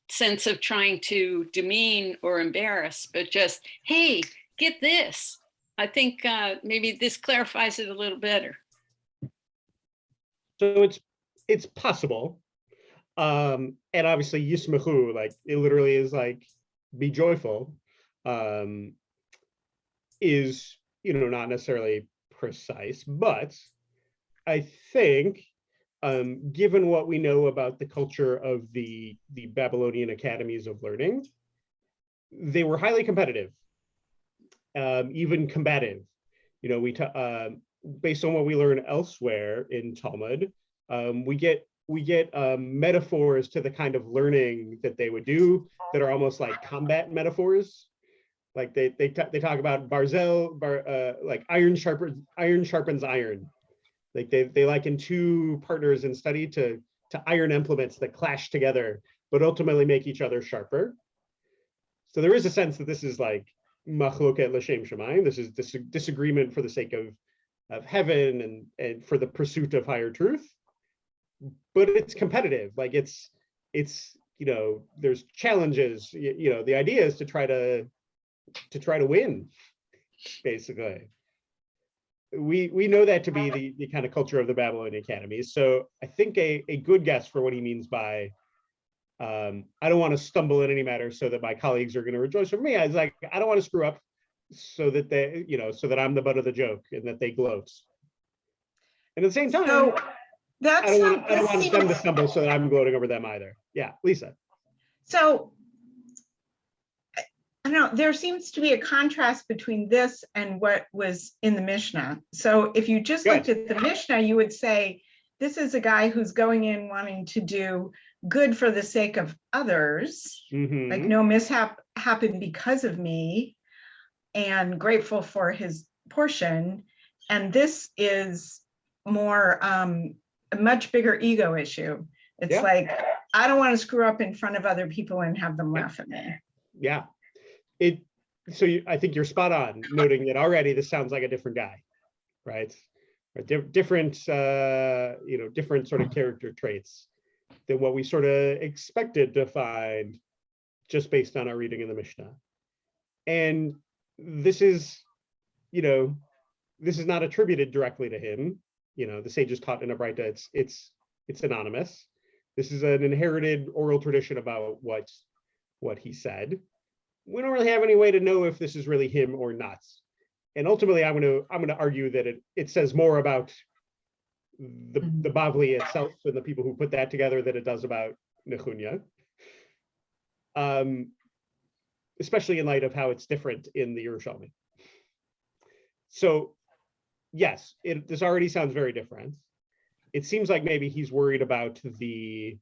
sense of trying to demean or embarrass, but just, hey, get this. I think maybe this clarifies it a little better. So it's possible. And obviously yismechu, like it literally is like be joyful, is not necessarily precise, but I think given what we know about the culture of the Babylonian academies of learning, they were highly competitive. Even combative, based on what we learn elsewhere in Talmud, we get metaphors to the kind of learning that they would do that are almost like combat metaphors. Like they talk about barzel, like iron sharpens iron. Like they liken two partners in study to iron implements that clash together, but ultimately make each other sharper. So there is a sense that this is like machloket l'shem shamayim. This is disagreement for the sake of heaven and for the pursuit of higher truth. But it's competitive. Like it's there's challenges. The idea is to try to win. Basically, we know that to be the kind of culture of the Babylonian academies. So I think a good guess for what he means by I don't want to stumble in any matter so that my colleagues are going to rejoice over me. I was like, I don't want to screw up so that they, so that I'm the butt of the joke and that they gloat. And at the same time, so I don't want them to stumble so that I'm gloating over them either. Yeah, Lisa. So I don't know, there seems to be a contrast between this and what was in the Mishnah. So if you just looked at the Mishnah, you would say, this is a guy who's going in wanting to do good for the sake of others, like no mishap happened because of me, and grateful for his portion. And this is more a much bigger ego issue. It's like I don't want to screw up in front of other people and have them laugh at me. Yeah. I think you're spot on noting that already this sounds like a different guy, right? Different sort of character traits than what we sort of expected to find just based on our reading in the Mishnah. And this is not attributed directly to him. The sages taught in a Braita, it's anonymous. This is an inherited oral tradition about what he said. We don't really have any way to know if this is really him or not. And ultimately, I'm going to argue that it says more about the Bavli itself and the people who put that together than it does about Nechunya. Especially in light of how it's different in the Yerushalmi. So, yes, this already sounds very different. It seems like maybe he's worried about the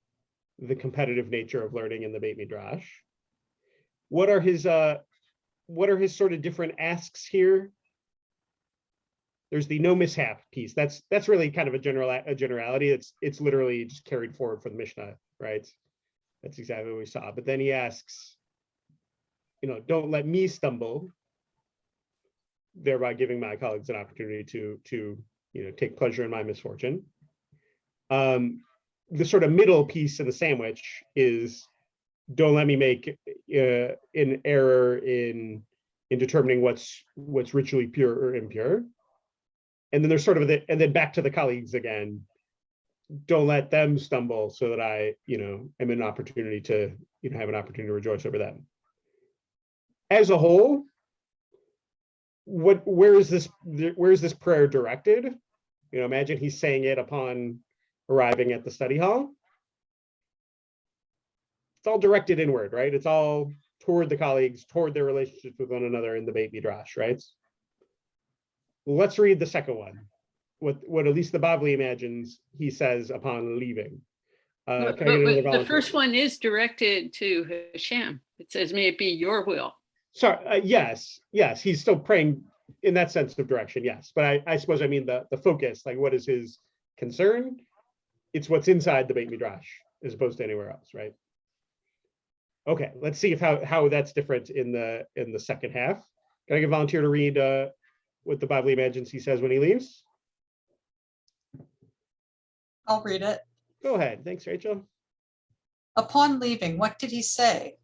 competitive nature of learning in the Beit Midrash. What are his sort of different asks here? There's the no mishap piece. That's really kind of a generality. It's literally just carried forward from the Mishnah, right? That's exactly what we saw. But then he asks, don't let me stumble, thereby giving my colleagues an opportunity to take pleasure in my misfortune. The sort of middle piece in the sandwich is, don't let me make an error in determining what's ritually pure or impure. And then there's sort of and then back to the colleagues again. Don't let them stumble, so that I, am in an opportunity to, have an opportunity to rejoice over them. As a whole, where is this prayer directed? Imagine he's saying it upon arriving at the study hall. It's all directed inward, right? It's all toward the colleagues, toward their relationships with one another in the Beit Midrash, right? Let's read the second one. What at least the Bavli imagines he says upon leaving. But the first one is directed to Hashem. It says, "May it be your will." Sorry. Yes. He's still praying in that sense of direction. Yes, but I suppose I mean the focus. Like, what is his concern? It's what's inside the Beit Midrash as opposed to anywhere else, right? Okay. Let's see how that's different in the second half. Can I get a volunteer to read what the Bavli imagines he says when he leaves? I'll read it. Go ahead. Thanks, Rachel. Upon leaving, what did he say?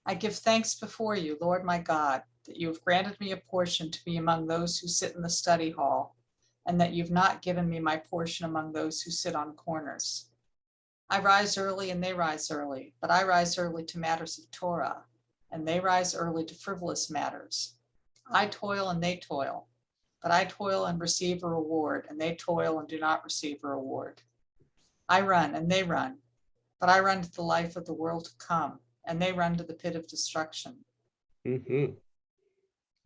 I give thanks before you, Lord my God, that you have granted me a portion to be among those who sit in the study hall, and that you've not given me my portion among those who sit on corners. I rise early and they rise early, but I rise early to matters of Torah, and they rise early to frivolous matters. I toil and they toil, but I toil and receive a reward, and they toil and do not receive a reward. I run and they run, but I run to the life of the world to come, and they run to the pit of destruction. Mm-hmm.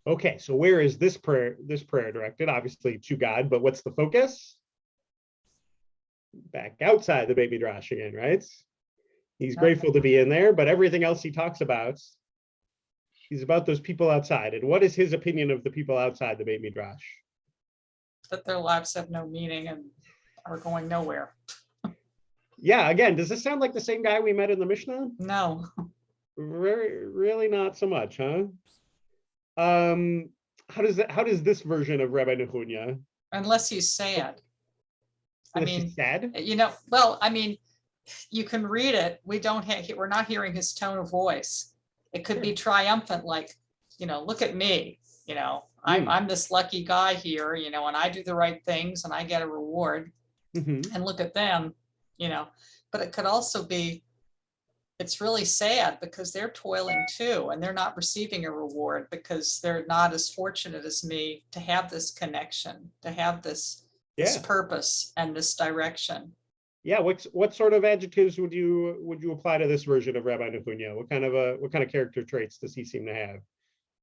Okay, so where is this prayer directed? Obviously to God, but what's the focus? Back outside the Beit Midrash again, right? He's grateful to be in there, but everything else he talks about, he's about those people outside. And what is his opinion of the people outside the Beit Midrash? That their lives have no meaning and are going nowhere. Yeah, again, does this sound like the same guy we met in the Mishnah? No. Really not so much, huh? How does this version of Rabbi Nechunya? Unless he's sad. He's sad? Well, I mean, you can read it. We're not hearing his tone of voice. It could be triumphant, like, look at me, I'm this lucky guy here, and I do the right things and I get a reward. Mm-hmm. And look at them, but it could also be, it's really sad because they're toiling too, and they're not receiving a reward because they're not as fortunate as me to have this connection, to have this purpose and this direction. Yeah, what sort of adjectives would you apply to this version of Rabbi Nechunya? What kind of character traits does he seem to have?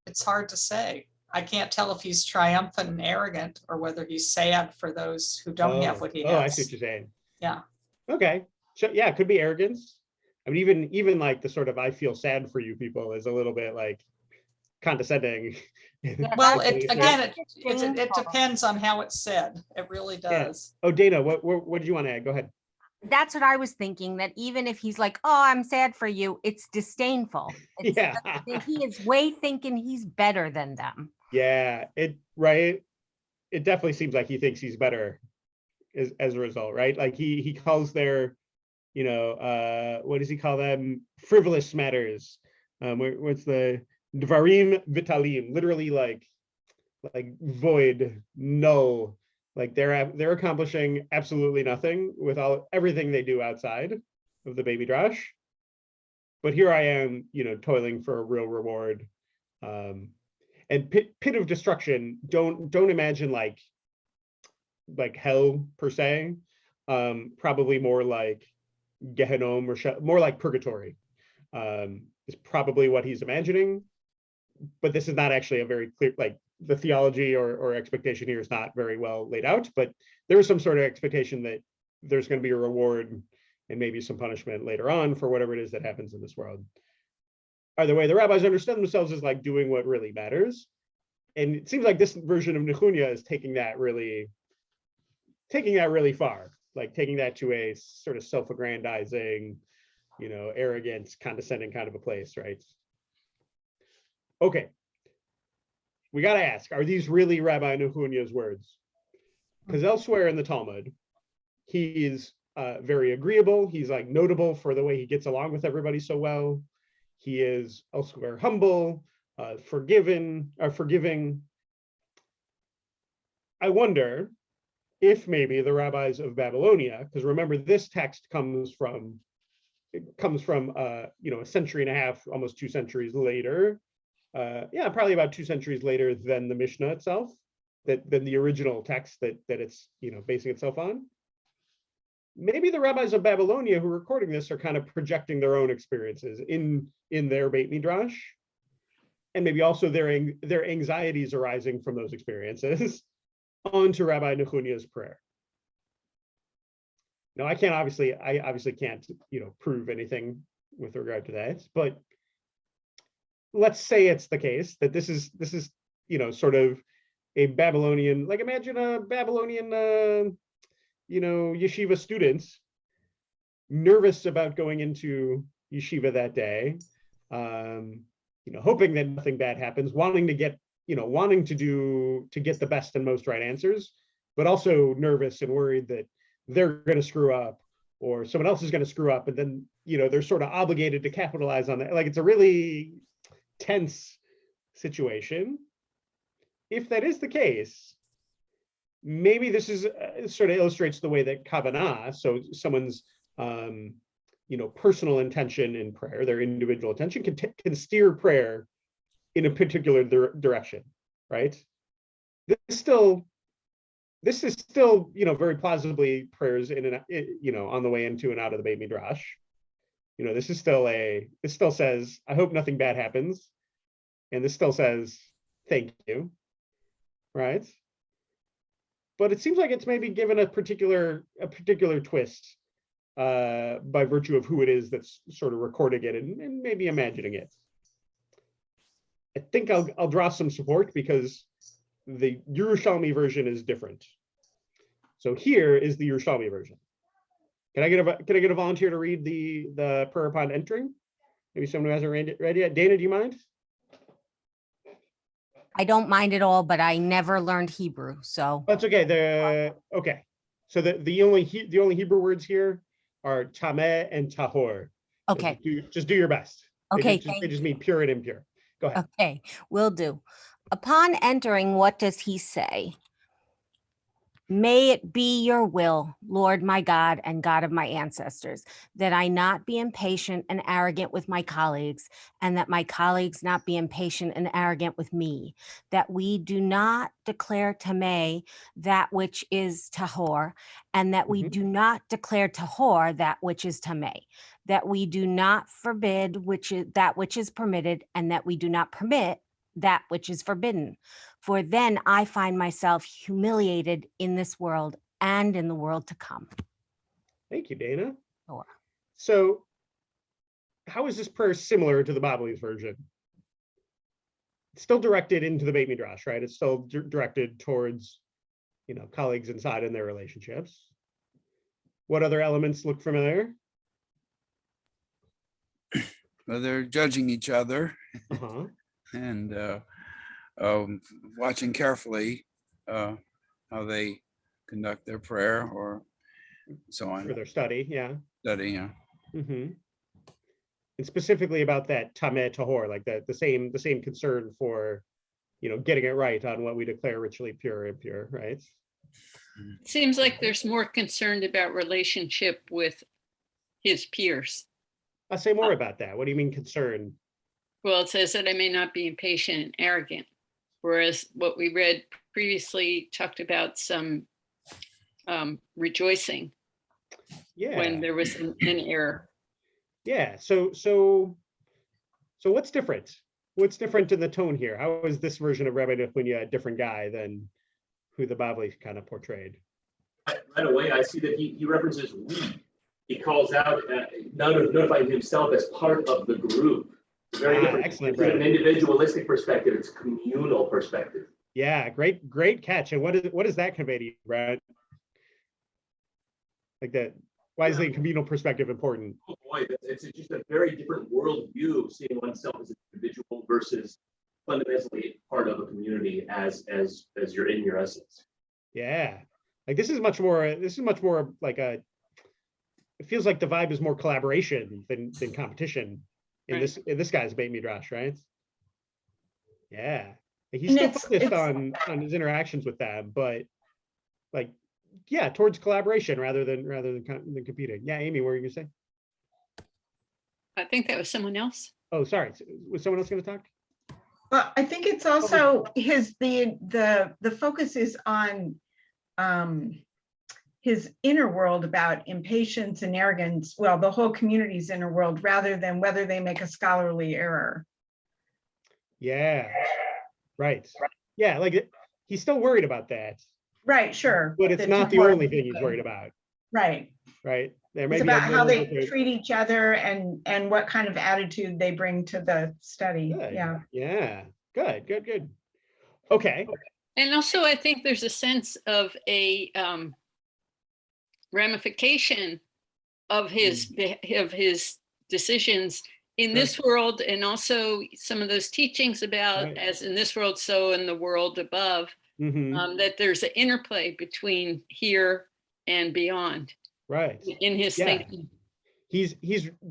It's hard to say. I can't tell if he's triumphant and arrogant or whether he's sad for those who don't have what he has. Oh, I see what you're saying. Yeah. Okay. So yeah, it could be arrogance. I mean, even like the sort of "I feel sad for you" people is a little bit like condescending. Well, it depends on how it's said. It really does. Yeah. Oh, Dana, what did you want to add? Go ahead. That's what I was thinking, that even if he's like, oh, I'm sad for you, it's disdainful. It's Yeah. that he is way thinking he's better than them. Yeah, right. It definitely seems like he thinks he's better as a result, right? Like he calls their, what does he call them? Frivolous matters. What's the dvarim vitalim? Literally like void, null. Like they're accomplishing absolutely nothing with everything they do outside of the baby drash. But here I am, toiling for a real reward. And pit of destruction, don't imagine like hell per se. Probably more like Gehenom or more like purgatory is probably what he's imagining. But this is not actually a very clear, like the theology or expectation here is not very well laid out, but there is some sort of expectation that there's going to be a reward and maybe some punishment later on for whatever it is that happens in this world. Either way, the rabbis understand themselves as like doing what really matters. And it seems like this version of Nechunya is taking that really far, like taking that to a sort of self-aggrandizing, arrogant, condescending kind of a place, right? Okay. We got to ask, are these really Rabbi Nechunya's words? Because elsewhere in the Talmud, he is very agreeable. He's like notable for the way he gets along with everybody so well. He is elsewhere humble, forgiving. I wonder if maybe the rabbis of Babylonia, because remember this text comes from a century and a half, almost 2 centuries later. Probably about 2 centuries later than the Mishnah itself, than the original text that it's basing itself on. Maybe the rabbis of Babylonia who are recording this are kind of projecting their own experiences in their Beit Midrash, and maybe also their anxieties arising from those experiences onto Rabbi Nechunya's prayer. Now, I obviously can't prove anything with regard to that, but let's say it's the case that this is sort of a Babylonian, like imagine a Babylonian yeshiva students nervous about going into yeshiva that day, hoping that nothing bad happens, wanting to get the best and most right answers, but also nervous and worried that they're going to screw up or someone else is going to screw up, and then they're sort of obligated to capitalize on that. Like it's a really tense situation. If that is the case, maybe this is sort of illustrates the way that kavanah, so someone's personal intention in prayer, their individual intention can steer prayer in a particular direction, right? This is still very plausibly prayers in and on the way into and out of the Beit Midrash. This still says, I hope nothing bad happens, and this still says thank you, right? But it seems like it's maybe given a particular twist by virtue of who it is that's sort of recording it and maybe imagining it. I think I'll draw some support because the Yerushalmi version is different. So here is the Yerushalmi version. Can I get a volunteer to read the prayer upon entering? Maybe someone who hasn't read yet. Dana, do you mind? I don't mind at all, but I never learned Hebrew, so that's okay. Okay. So the only Hebrew words here are tameh and tahor. Okay. So just do your best. Okay. They just mean pure and impure. Go ahead. Okay, will do. Upon entering, what does he say? May it be your will, Lord my God and God of my ancestors, that I not be impatient and arrogant with my colleagues, and that my colleagues not be impatient and arrogant with me, that we do not declare tameh that which is tahor, and that we do not declare tahor that which is tameh, that we do not forbid that which is permitted, and that we do not permit that which is forbidden. For then I find myself humiliated in this world and in the world to come. Thank you, Dana. Sure. So how is this prayer similar to the Baby's version? It's still directed into the Beit Midrash, right? It's still directed towards, colleagues inside and their relationships. What other elements look familiar? Well, they're judging each other Uh-huh. and watching carefully how they conduct their prayer or so on. For their study, yeah. Study, yeah. Mm-hmm. And specifically about that tameh tahor, like the same concern for, getting it right on what we declare ritually pure or impure, right? It seems like there's more concerned about relationship with his peers. I'll say more about that. What do you mean concern? Well, it says that I may not be impatient and arrogant, whereas what we read previously talked about some rejoicing when there was an error. Yeah. So what's different? What's different in the tone here? How is this version of Rabbi Nechunya a different guy than who the Bavli kind of portrayed? Right away, I see that he references we. He calls out, notifying himself as part of the group. It's very different. Excellent. Instead of an individualistic perspective, it's a communal perspective. Yeah, great catch. And what does that convey to you, Brad? Like that, why is the communal perspective important? Oh boy, it's just a very different worldview, seeing oneself as an individual versus fundamentally part of a community as you're in your essence. Yeah, like this is much more like it feels like the vibe is more collaboration than competition in this guy's Beit Midrash, right? Yeah, like he's still focused on his interactions with them, but like, yeah, towards collaboration rather than competing. Yeah, Amy, what were you gonna say? I think that was someone else. Oh, sorry, was someone else gonna talk? Well, I think it's also the focus is on his inner world about impatience and arrogance. Well, the whole community's inner world, rather than whether they make a scholarly error. Yeah, right. Yeah, like he's still worried about that. Right, sure. But it's not the only thing he's worried about. Right. Right. There may it's be about how they treat each other and what kind of attitude they bring to the study. Good. Yeah. Yeah. Good. Okay. And also, I think there's a sense of a ramification of his decisions in this world, and also some of those teachings about as in this world, so in the world above. That there's an interplay between here and beyond. Right. In his thinking. He's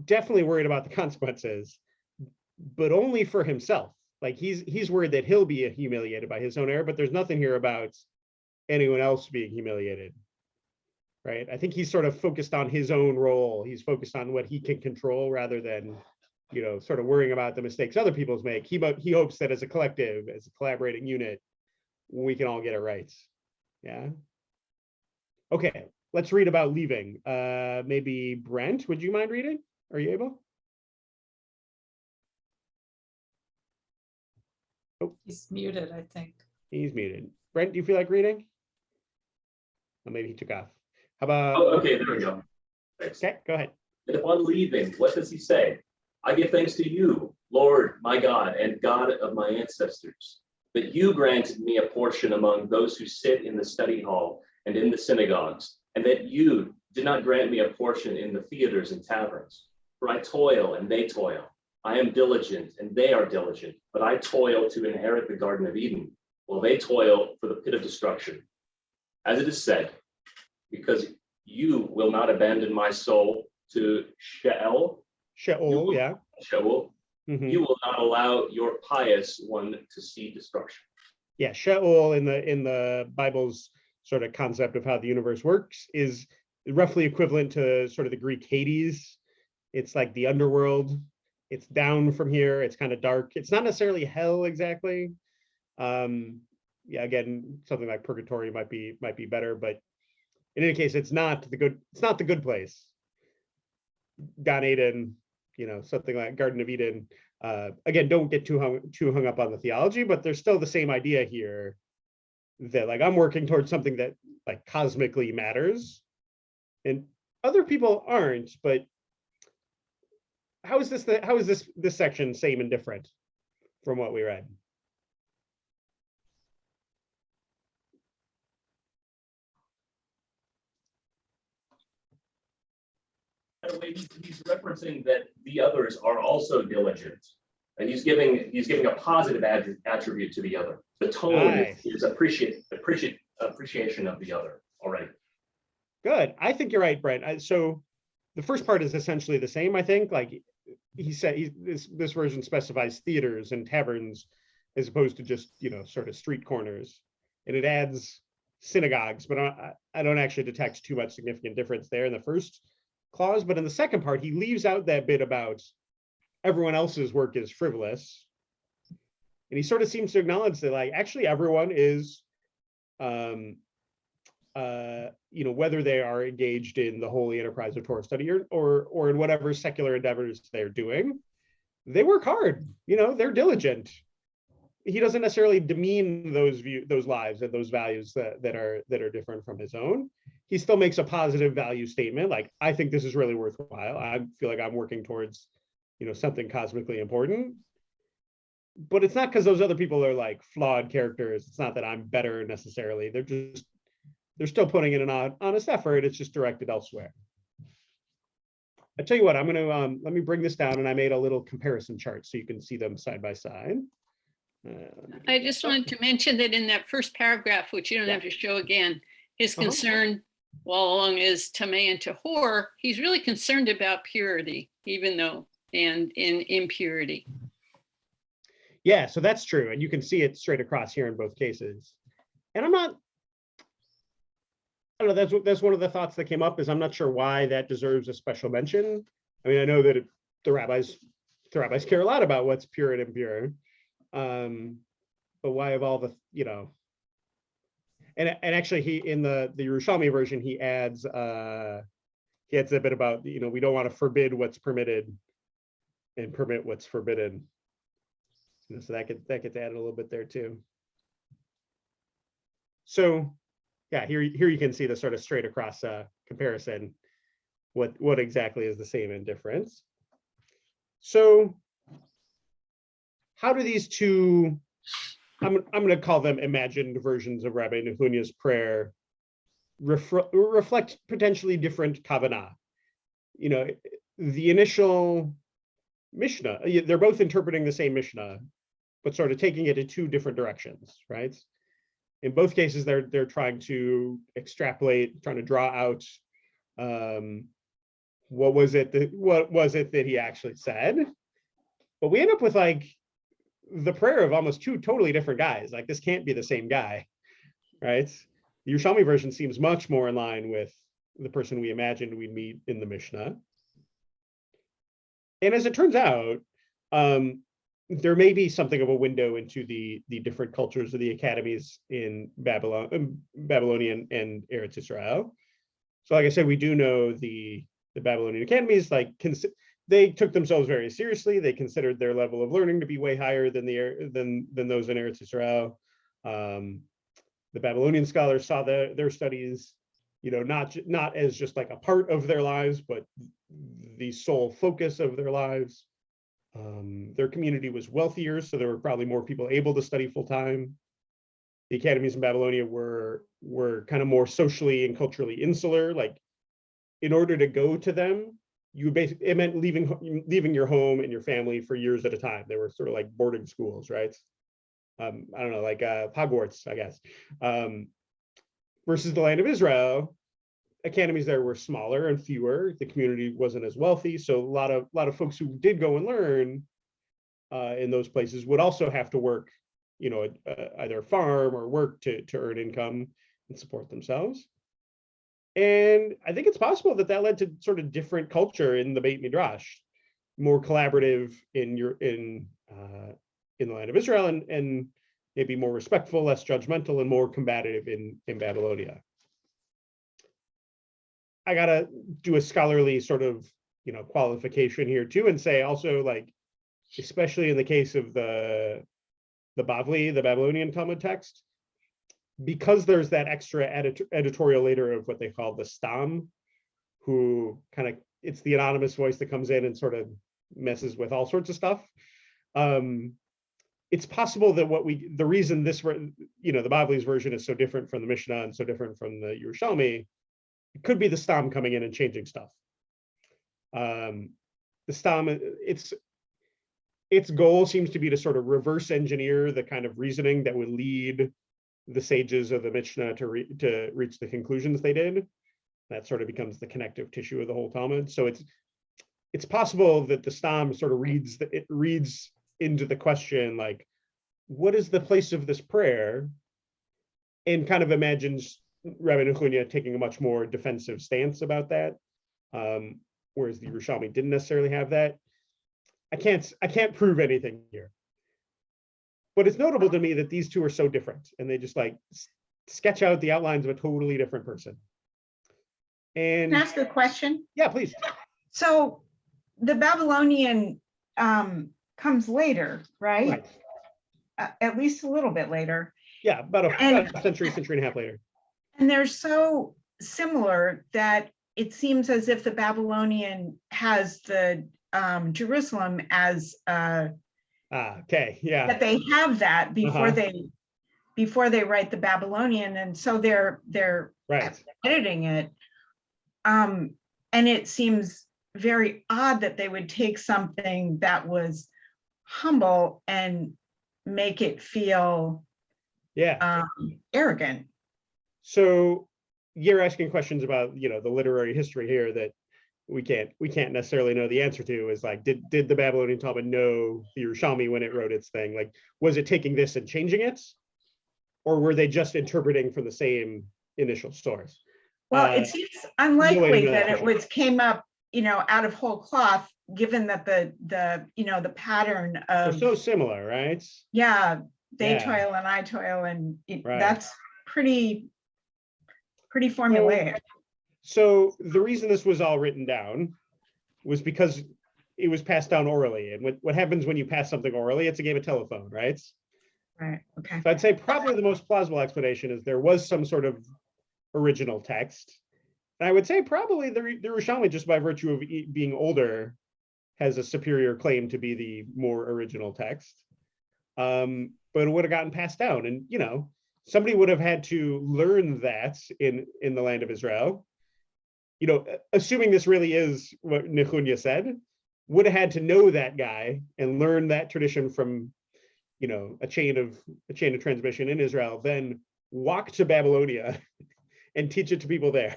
definitely worried about the consequences, but only for himself. Like he's worried that he'll be humiliated by his own error, but there's nothing here about anyone else being humiliated. Right. I think he's sort of focused on his own role. He's focused on what he can control rather than, sort of worrying about the mistakes other people make. He hopes that as a collective, as a collaborating unit, we can all get it right. Yeah. Okay, let's read about leaving. Maybe Brent, would you mind reading? Are you able? Oh, he's muted, I think. He's muted. Brent, do you feel like reading? Oh, maybe he took off. How about? Oh, okay, there we go. Thanks. Okay, go ahead. And upon leaving, what does he say? I give thanks to you, Lord, my God, and God of my ancestors, that you granted me a portion among those who sit in the study hall and in the synagogues, and that you did not grant me a portion in the theaters and taverns. For I toil and they toil. I am diligent and they are diligent, but I toil to inherit the Garden of Eden, while they toil for the pit of destruction. As it is said, because you will not abandon my soul to Sheol. Sheol, yeah. Sheol. You will not allow your pious one to see destruction. Yeah, Sheol in the Bible's sort of concept of how the universe works is roughly equivalent to sort of the Greek Hades. It's like the underworld. It's down from here. It's kind of dark. It's not necessarily hell exactly. Yeah, again, something like purgatory might be better, but in any case, it's not the good place. Gan Eden, something like Garden of Eden. Again, don't get too hung up on the theology, but there's still the same idea here that like I'm working towards something that like cosmically matters, and other people aren't. But how is this section same and different from what we read? in a way, he's referencing that the others are also diligent, and he's giving a positive attribute to the other. The tone is appreciation of the other already. Good. I think you're right, Brent. So the first part is essentially the same. I think, like he said, this version specifies theaters and taverns as opposed to just sort of street corners, and it adds synagogues, but I don't actually detect too much significant difference there in the first clause. But in the second part, he leaves out that bit about everyone else's work is frivolous, and he sort of seems to acknowledge that, like, actually everyone is, whether they are engaged in the holy enterprise of Torah study or in whatever secular endeavors they're doing, they work hard. They're diligent. He doesn't necessarily demean those lives and those values that are different from his own. He still makes a positive value statement, like, I think this is really worthwhile. I feel like I'm working towards, something cosmically important. But it's not because those other people are like flawed characters. It's not that I'm better necessarily. They're still putting in an honest effort. It's just directed elsewhere. I tell you what, I'm going to let me bring this down, and I made a little comparison chart so you can see them side by side. I just wanted to mention that in that first paragraph, which you don't have to show again, his concern, well, along is tamei and tahor, he's really concerned about purity, even though, and in impurity. Yeah, so that's true. And you can see it straight across here in both cases. And I don't know, that's one of the thoughts that came up, is I'm not sure why that deserves a special mention. I mean, I know that the rabbis care a lot about what's pure and impure. But why of all the, and actually he, in the Yerushalmi version, he adds a bit about, we don't want to forbid what's permitted and permit what's forbidden. So that gets added a little bit there too. So yeah, here you can see the sort of straight across comparison, what exactly is the same and difference. So how do these two, I'm going to call them imagined versions of Rabbi Nehuniah's prayer, reflect potentially different kavanah? The initial Mishnah, they're both interpreting the same Mishnah, but sort of taking it in two different directions, right? In both cases, they're trying to extrapolate, trying to draw out what was it that he actually said. But we end up with like the prayer of almost two totally different guys. Like, this can't be the same guy, right? The Yerushalmi version seems much more in line with the person we imagined we'd meet in the Mishnah. And as it turns out, there may be something of a window into the different cultures of the academies in Babylonian and Eretz Israel. So like I said, we do know the Babylonian academies, like, they took themselves very seriously. They considered their level of learning to be way higher than those in Eretz Israel. The Babylonian scholars saw their studies, not as just like a part of their lives, but the sole focus of their lives. Their community was wealthier, so there were probably more people able to study full time. The academies in Babylonia were kind of more socially and culturally insular. Like, in order to go to them, it meant leaving your home and your family for years at a time. They were sort of like boarding schools, right? I don't know, like Hogwarts, I guess. Versus the land of Israel, academies there were smaller and fewer. The community wasn't as wealthy, so a lot of folks who did go and learn in those places would also have to work, either farm or work to earn income and support themselves. And I think it's possible that led to sort of different culture in the Beit Midrash, more collaborative in the land of Israel, and maybe more respectful, less judgmental, and more combative in Babylonia. I gotta do a scholarly sort of qualification here too, and say also, like, especially in the case of the Bavli, the Babylonian Talmud text, because there's that extra editorial later of what they call the Stam, who it's the anonymous voice that comes in and sort of messes with all sorts of stuff. It's possible that the reason this, the Bavli's version is so different from the Mishnah and so different from the Yerushalmi, it could be the Stam coming in and changing stuff. The Stam, its goal seems to be to sort of reverse engineer the kind of reasoning that would lead the sages of the Mishnah to reach the conclusions they did. That sort of becomes the connective tissue of the whole Talmud. So it's possible that the Stam sort of reads into the question, like, what is the place of this prayer? And kind of imagines Rabbi Nechunya taking a much more defensive stance about that. Whereas the Yerushalmi didn't necessarily have that. I can't prove anything here. But it's notable to me that these two are so different, and they just like sketch out the outlines of a totally different person. And Can I ask a question? Yeah, please. So the Babylonian comes later, right? At least a little bit later. Yeah, about a century and a half later. And they're so similar that it seems as if the Babylonian has the Jerusalem as okay, yeah. That they have that before they write the Babylonian, and so they're right editing it. And it seems very odd that they would take something that was humble and make it feel arrogant. So you're asking questions about the literary history here that we can't necessarily know the answer to. Is like, did the Babylonian Talmud know the Yerushalmi when it wrote its thing? Like, was it taking this and changing it, or were they just interpreting from the same initial source? Well, it seems unlikely that it came up out of whole cloth, given that the pattern of they're so similar, right? Yeah, they toil and I toil, and that's pretty formulaic. So the reason this was all written down was because it was passed down orally. And what happens when you pass something orally? It's a game of telephone, right? Right, okay. So I'd say probably the most plausible explanation is there was some sort of original text. And I would say probably the Yerushalmi, just by virtue of being older, has a superior claim to be the more original text. But it would have gotten passed down. And, somebody would have had to learn that in the land of Israel. Assuming this really is what Nechunya said, would have had to know that guy and learn that tradition from, a chain of transmission in Israel, then walk to Babylonia and teach it to people there.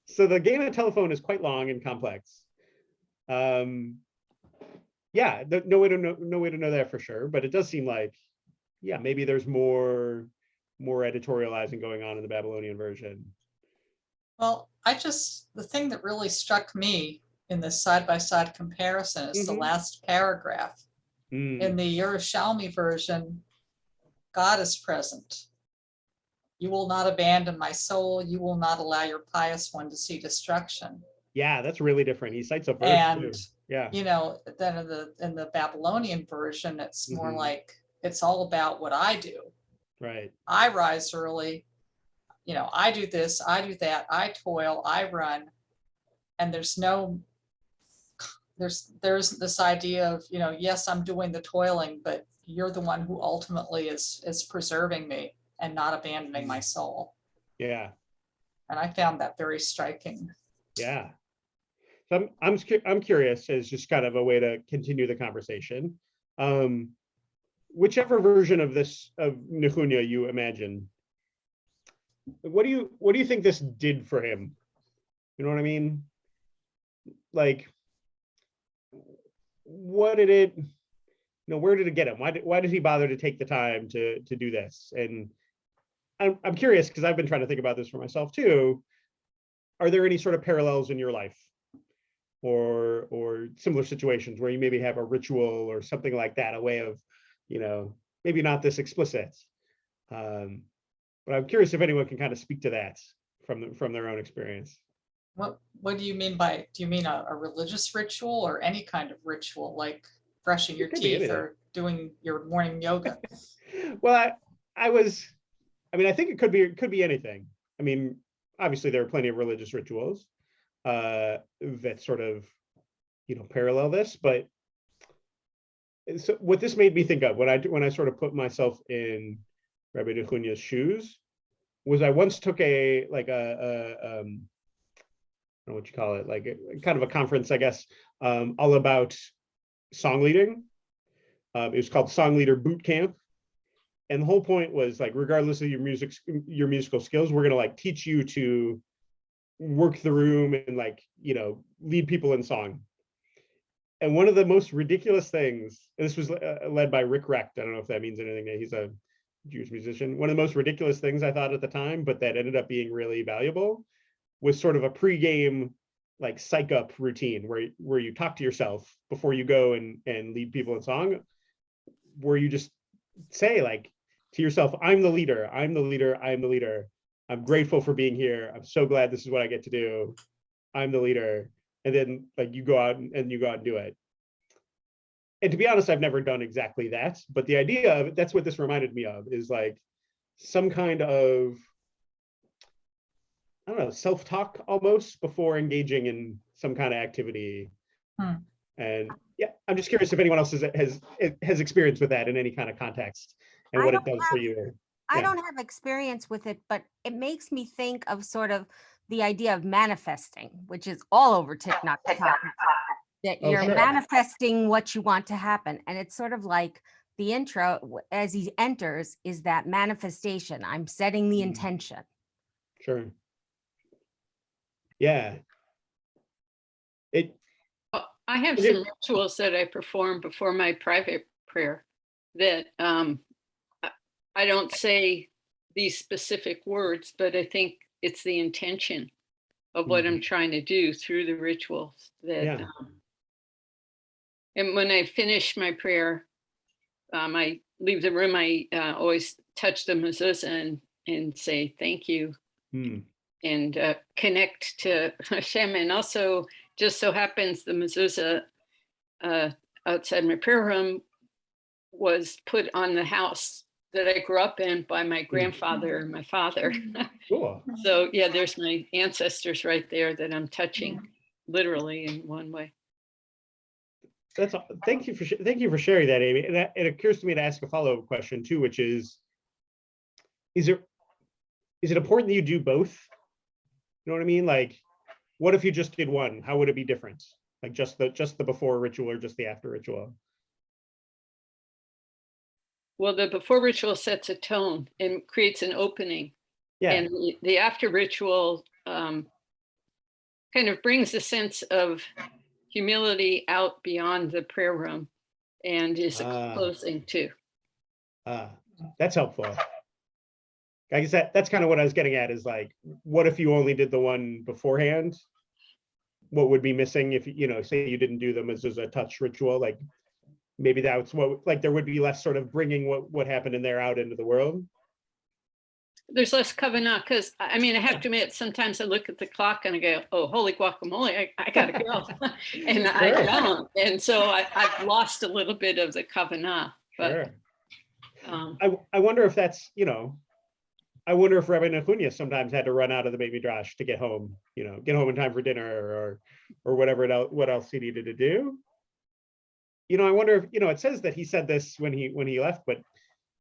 So the game of telephone is quite long and complex. No way to know that for sure, but it does seem like, maybe there's more editorializing going on in the Babylonian version. Well, the thing that really struck me in this side-by-side comparison is the last paragraph. In the Yerushalmi version, God is present. You will not abandon my soul. You will not allow your pious one to see destruction. Yeah, that's really different. He cites a verse and too. Yeah. Then in the Babylonian version, it's more like it's all about what I do. Right. I rise early. I do this, I do that, I toil, I run, and there's this idea of, yes, I'm doing the toiling, but you're the one who ultimately is preserving me and not abandoning my soul. Yeah. And I found that very striking. Yeah. So I'm curious, as just kind of a way to continue the conversation. Whichever version of Nechunya you imagine, what do you think this did for him? You know what I mean? Like, what did it, where did it get him? Why did he bother to take the time to do this? And I'm curious, because I've been trying to think about this for myself too. Are there any sort of parallels in your life or similar situations where you maybe have a ritual or something like that, a way of, maybe not this explicit, but I'm curious if anyone can kind of speak to that from their own experience. What do you mean by, do you mean a religious ritual or any kind of ritual, like brushing your teeth or doing your morning yoga? Well, I think it could be anything. I mean, obviously there are plenty of religious rituals that sort of, parallel this, but so what this made me think of when I sort of put myself in Rabbi Nechunya's shoes was I once took a know what you call it, like kind of a conference, I guess, all about song leading. It was called Song Leader Boot Camp. And the whole point was like, regardless of your musical skills, we're gonna like teach you to work the room and like, you know, lead people in song. And one of the most ridiculous things, and this was led by Rick Recht, I don't know if that means anything, he's a Jewish musician. One of the most ridiculous things I thought at the time, but that ended up being really valuable, was sort of a pre-game like psych up routine where you talk to yourself before you go and lead people in song, where you just say like to yourself, I'm the leader, I'm the leader, I'm the leader. I'm grateful for being here. I'm so glad this is what I get to do. I'm the leader. And then like you go out and do it. And to be honest, I've never done exactly that, but the idea of it, that's what this reminded me of, is like some kind of, I don't know, self-talk almost before engaging in some kind of activity. And yeah, I'm just curious if anyone else has experience with that in any kind of context and what it does for you. I don't have experience with it, but it makes me think of sort of the idea of manifesting, which is all over TikTok, that you're manifesting what you want to happen. And it's sort of like the intro as he enters is that manifestation. I'm setting the intention. Sure. Yeah. I have some rituals that I perform before my private prayer that I don't say these specific words, but I think it's the intention of what I'm trying to do through the rituals that, and when I finish my prayer, I leave the room, I always touch the mezuzah and say, thank you. And connect to Hashem. And also just so happens the mezuzah outside my prayer room was put on the house that I grew up in by my grandfather and my father. Cool. So yeah, there's my ancestors right there that I'm touching literally in one way. That's thank you for sharing that, Amy. And it occurs to me to ask a follow-up question too, which is it important that you do both? You know what I mean? Like, what if you just did one? How would it be different? Like just the before ritual or just the after ritual? Well, the before ritual sets a tone and creates an opening. Yeah. And the after ritual kind of brings a sense of humility out beyond the prayer room and is a closing too. That's helpful. I guess that's kind of what I was getting at, is like, what if you only did the one beforehand? What would be missing if, you know, say you didn't do them as a touch ritual? Like maybe that's what, like there would be less sort of bringing what happened in there out into the world. There's less kavanah, because I mean, I have to admit, sometimes I look at the clock and I go, oh, holy guacamole, I gotta go. And I don't. And so I've lost a little bit of the kavanah. But I wonder if that's, you know, I wonder if Rabbi Nechunya sometimes had to run out of the Beit Midrash to get home, you know, get home in time for dinner or whatever what else he needed to do. You know, I wonder if, you know, it says that he said this when he left, but,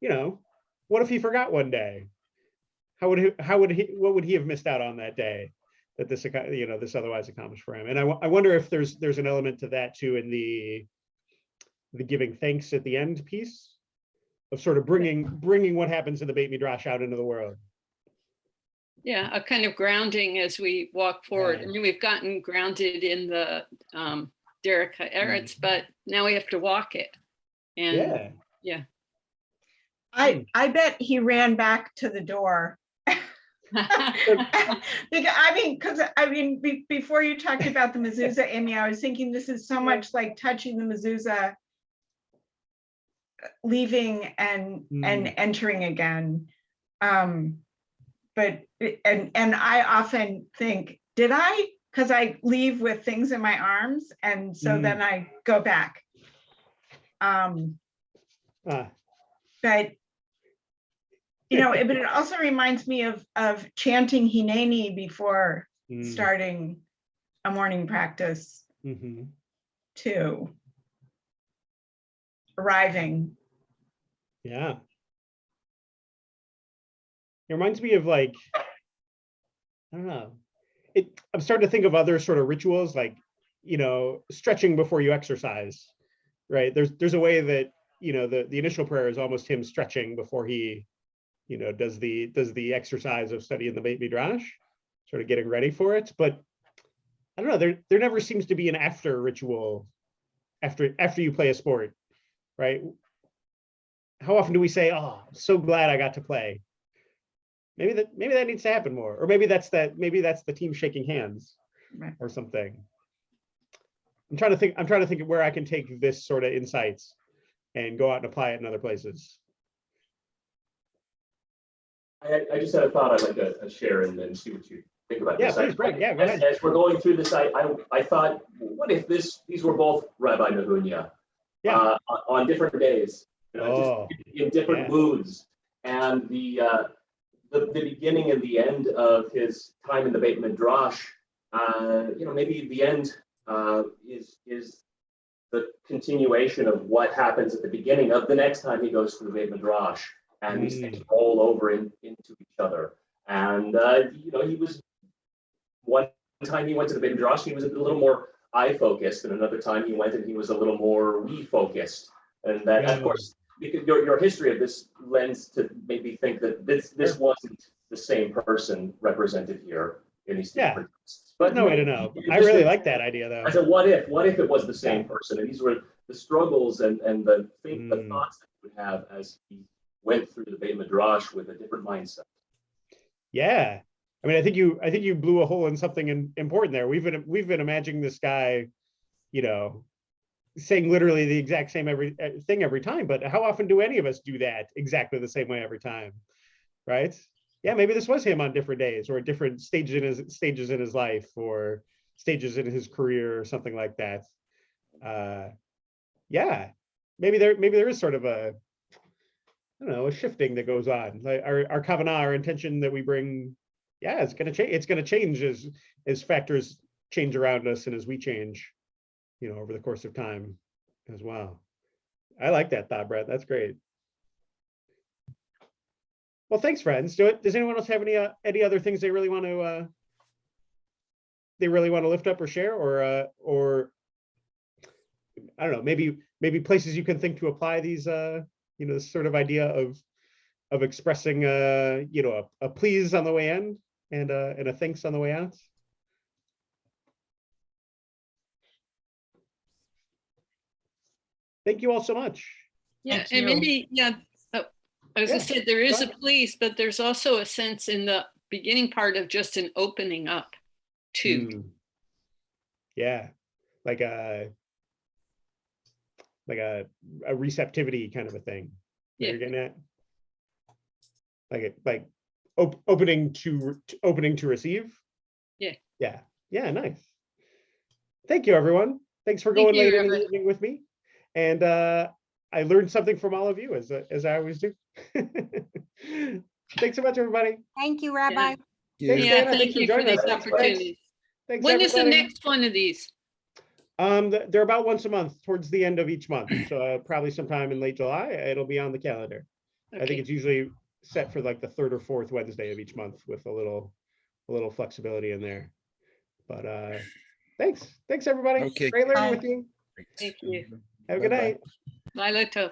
you know, what if he forgot one day? What would he have missed out on that day that this, you know, this otherwise accomplished for him? And I wonder if there's an element to that too in the giving thanks at the end piece, of sort of bringing what happens in the Beit Midrash out into the world. Yeah, a kind of grounding as we walk forward. I mean, we've gotten grounded in the Derek Eretz, but now we have to walk it. And yeah. I bet he ran back to the door. Because before you talked about the mezuzah, Amy, I was thinking this is so much like touching the mezuzah, leaving and entering again. But I often think, did I? Because I leave with things in my arms, and so then I go back. But you know, but it also reminds me of chanting Hineni before starting a morning practice too. Arriving. Yeah. It reminds me of like, I don't know. I'm starting to think of other sort of rituals, like, stretching before you exercise, right? There's a way that, the initial prayer is almost him stretching before he, does the exercise of studying the Beit Midrash, sort of getting ready for it. But I don't know, there never seems to be an after ritual after you play a sport, right? How often do we say, "Oh, I'm so glad I got to play"? Maybe that needs to happen more, or maybe that's the team shaking hands, Right. or something. I'm trying to think of where I can take this sort of insights and go out and apply it in other places. I just had a thought I'd like to share and then see what you think about Yeah, this. please, Greg. Yeah, go ahead. As we're going through this, I thought, what if these were both Rabbi Nehunya on different days, just in different moods, and the beginning and the end of his time in the Beit Midrash, maybe the end is the continuation of what happens at the beginning of the next time he goes to the Beit Midrash, and these things roll over into each other. And he was, one time he went to the Beit Midrash, he was a little more I focused, and another time he went and he was a little more we focused. And that, of course, because your history of this lends to make me think that this wasn't the same person represented here in these different. But no way to know. I really like that idea, though. I said, what if it was the same person? And these were the struggles and the thoughts that he would have as he went through the Beit Midrash with a different mindset. Yeah, I mean, I think you blew a hole in something important there. We've been imagining this guy, saying literally the exact same thing every time. But how often do any of us do that exactly the same way every time, right? Yeah, maybe this was him on different days, or different stages in his life, or stages in his career, or something like that. Yeah, maybe there is sort of a shifting that goes on. Like our kavanah, our intention that we bring, it's going to change. It's going to change as factors change around us, and as we change, over the course of time as well. I like that thought, Brett. That's great. Well, thanks, friends. Does anyone else have any other things they really want to lift up or share, or I don't know, maybe places you can think to apply these this sort of idea of expressing a please on the way in and a thanks on the way out. Thank you all so much. Yeah, and maybe I was going to say there is a please, but there's also a sense in the beginning part of just an opening up too. Yeah, like a receptivity kind of a thing. Yeah, you're getting at like opening to receive. Yeah, nice. Thank you, everyone. Thanks for going late in the evening with me, and I learned something from all of you, as I always do. Thanks so much, everybody. Thank you, Rabbi. Yeah, thank you for these opportunities. Thanks, when everybody. is the next one of these? They're about once a month, towards the end of each month. So probably sometime in late July, it'll be on the calendar. Okay. I think it's usually set for like the third or fourth Wednesday of each month, with a little flexibility in there. But thanks everybody. Okay. Great learning with you. Thank you. Have a good night. Bye, Tov.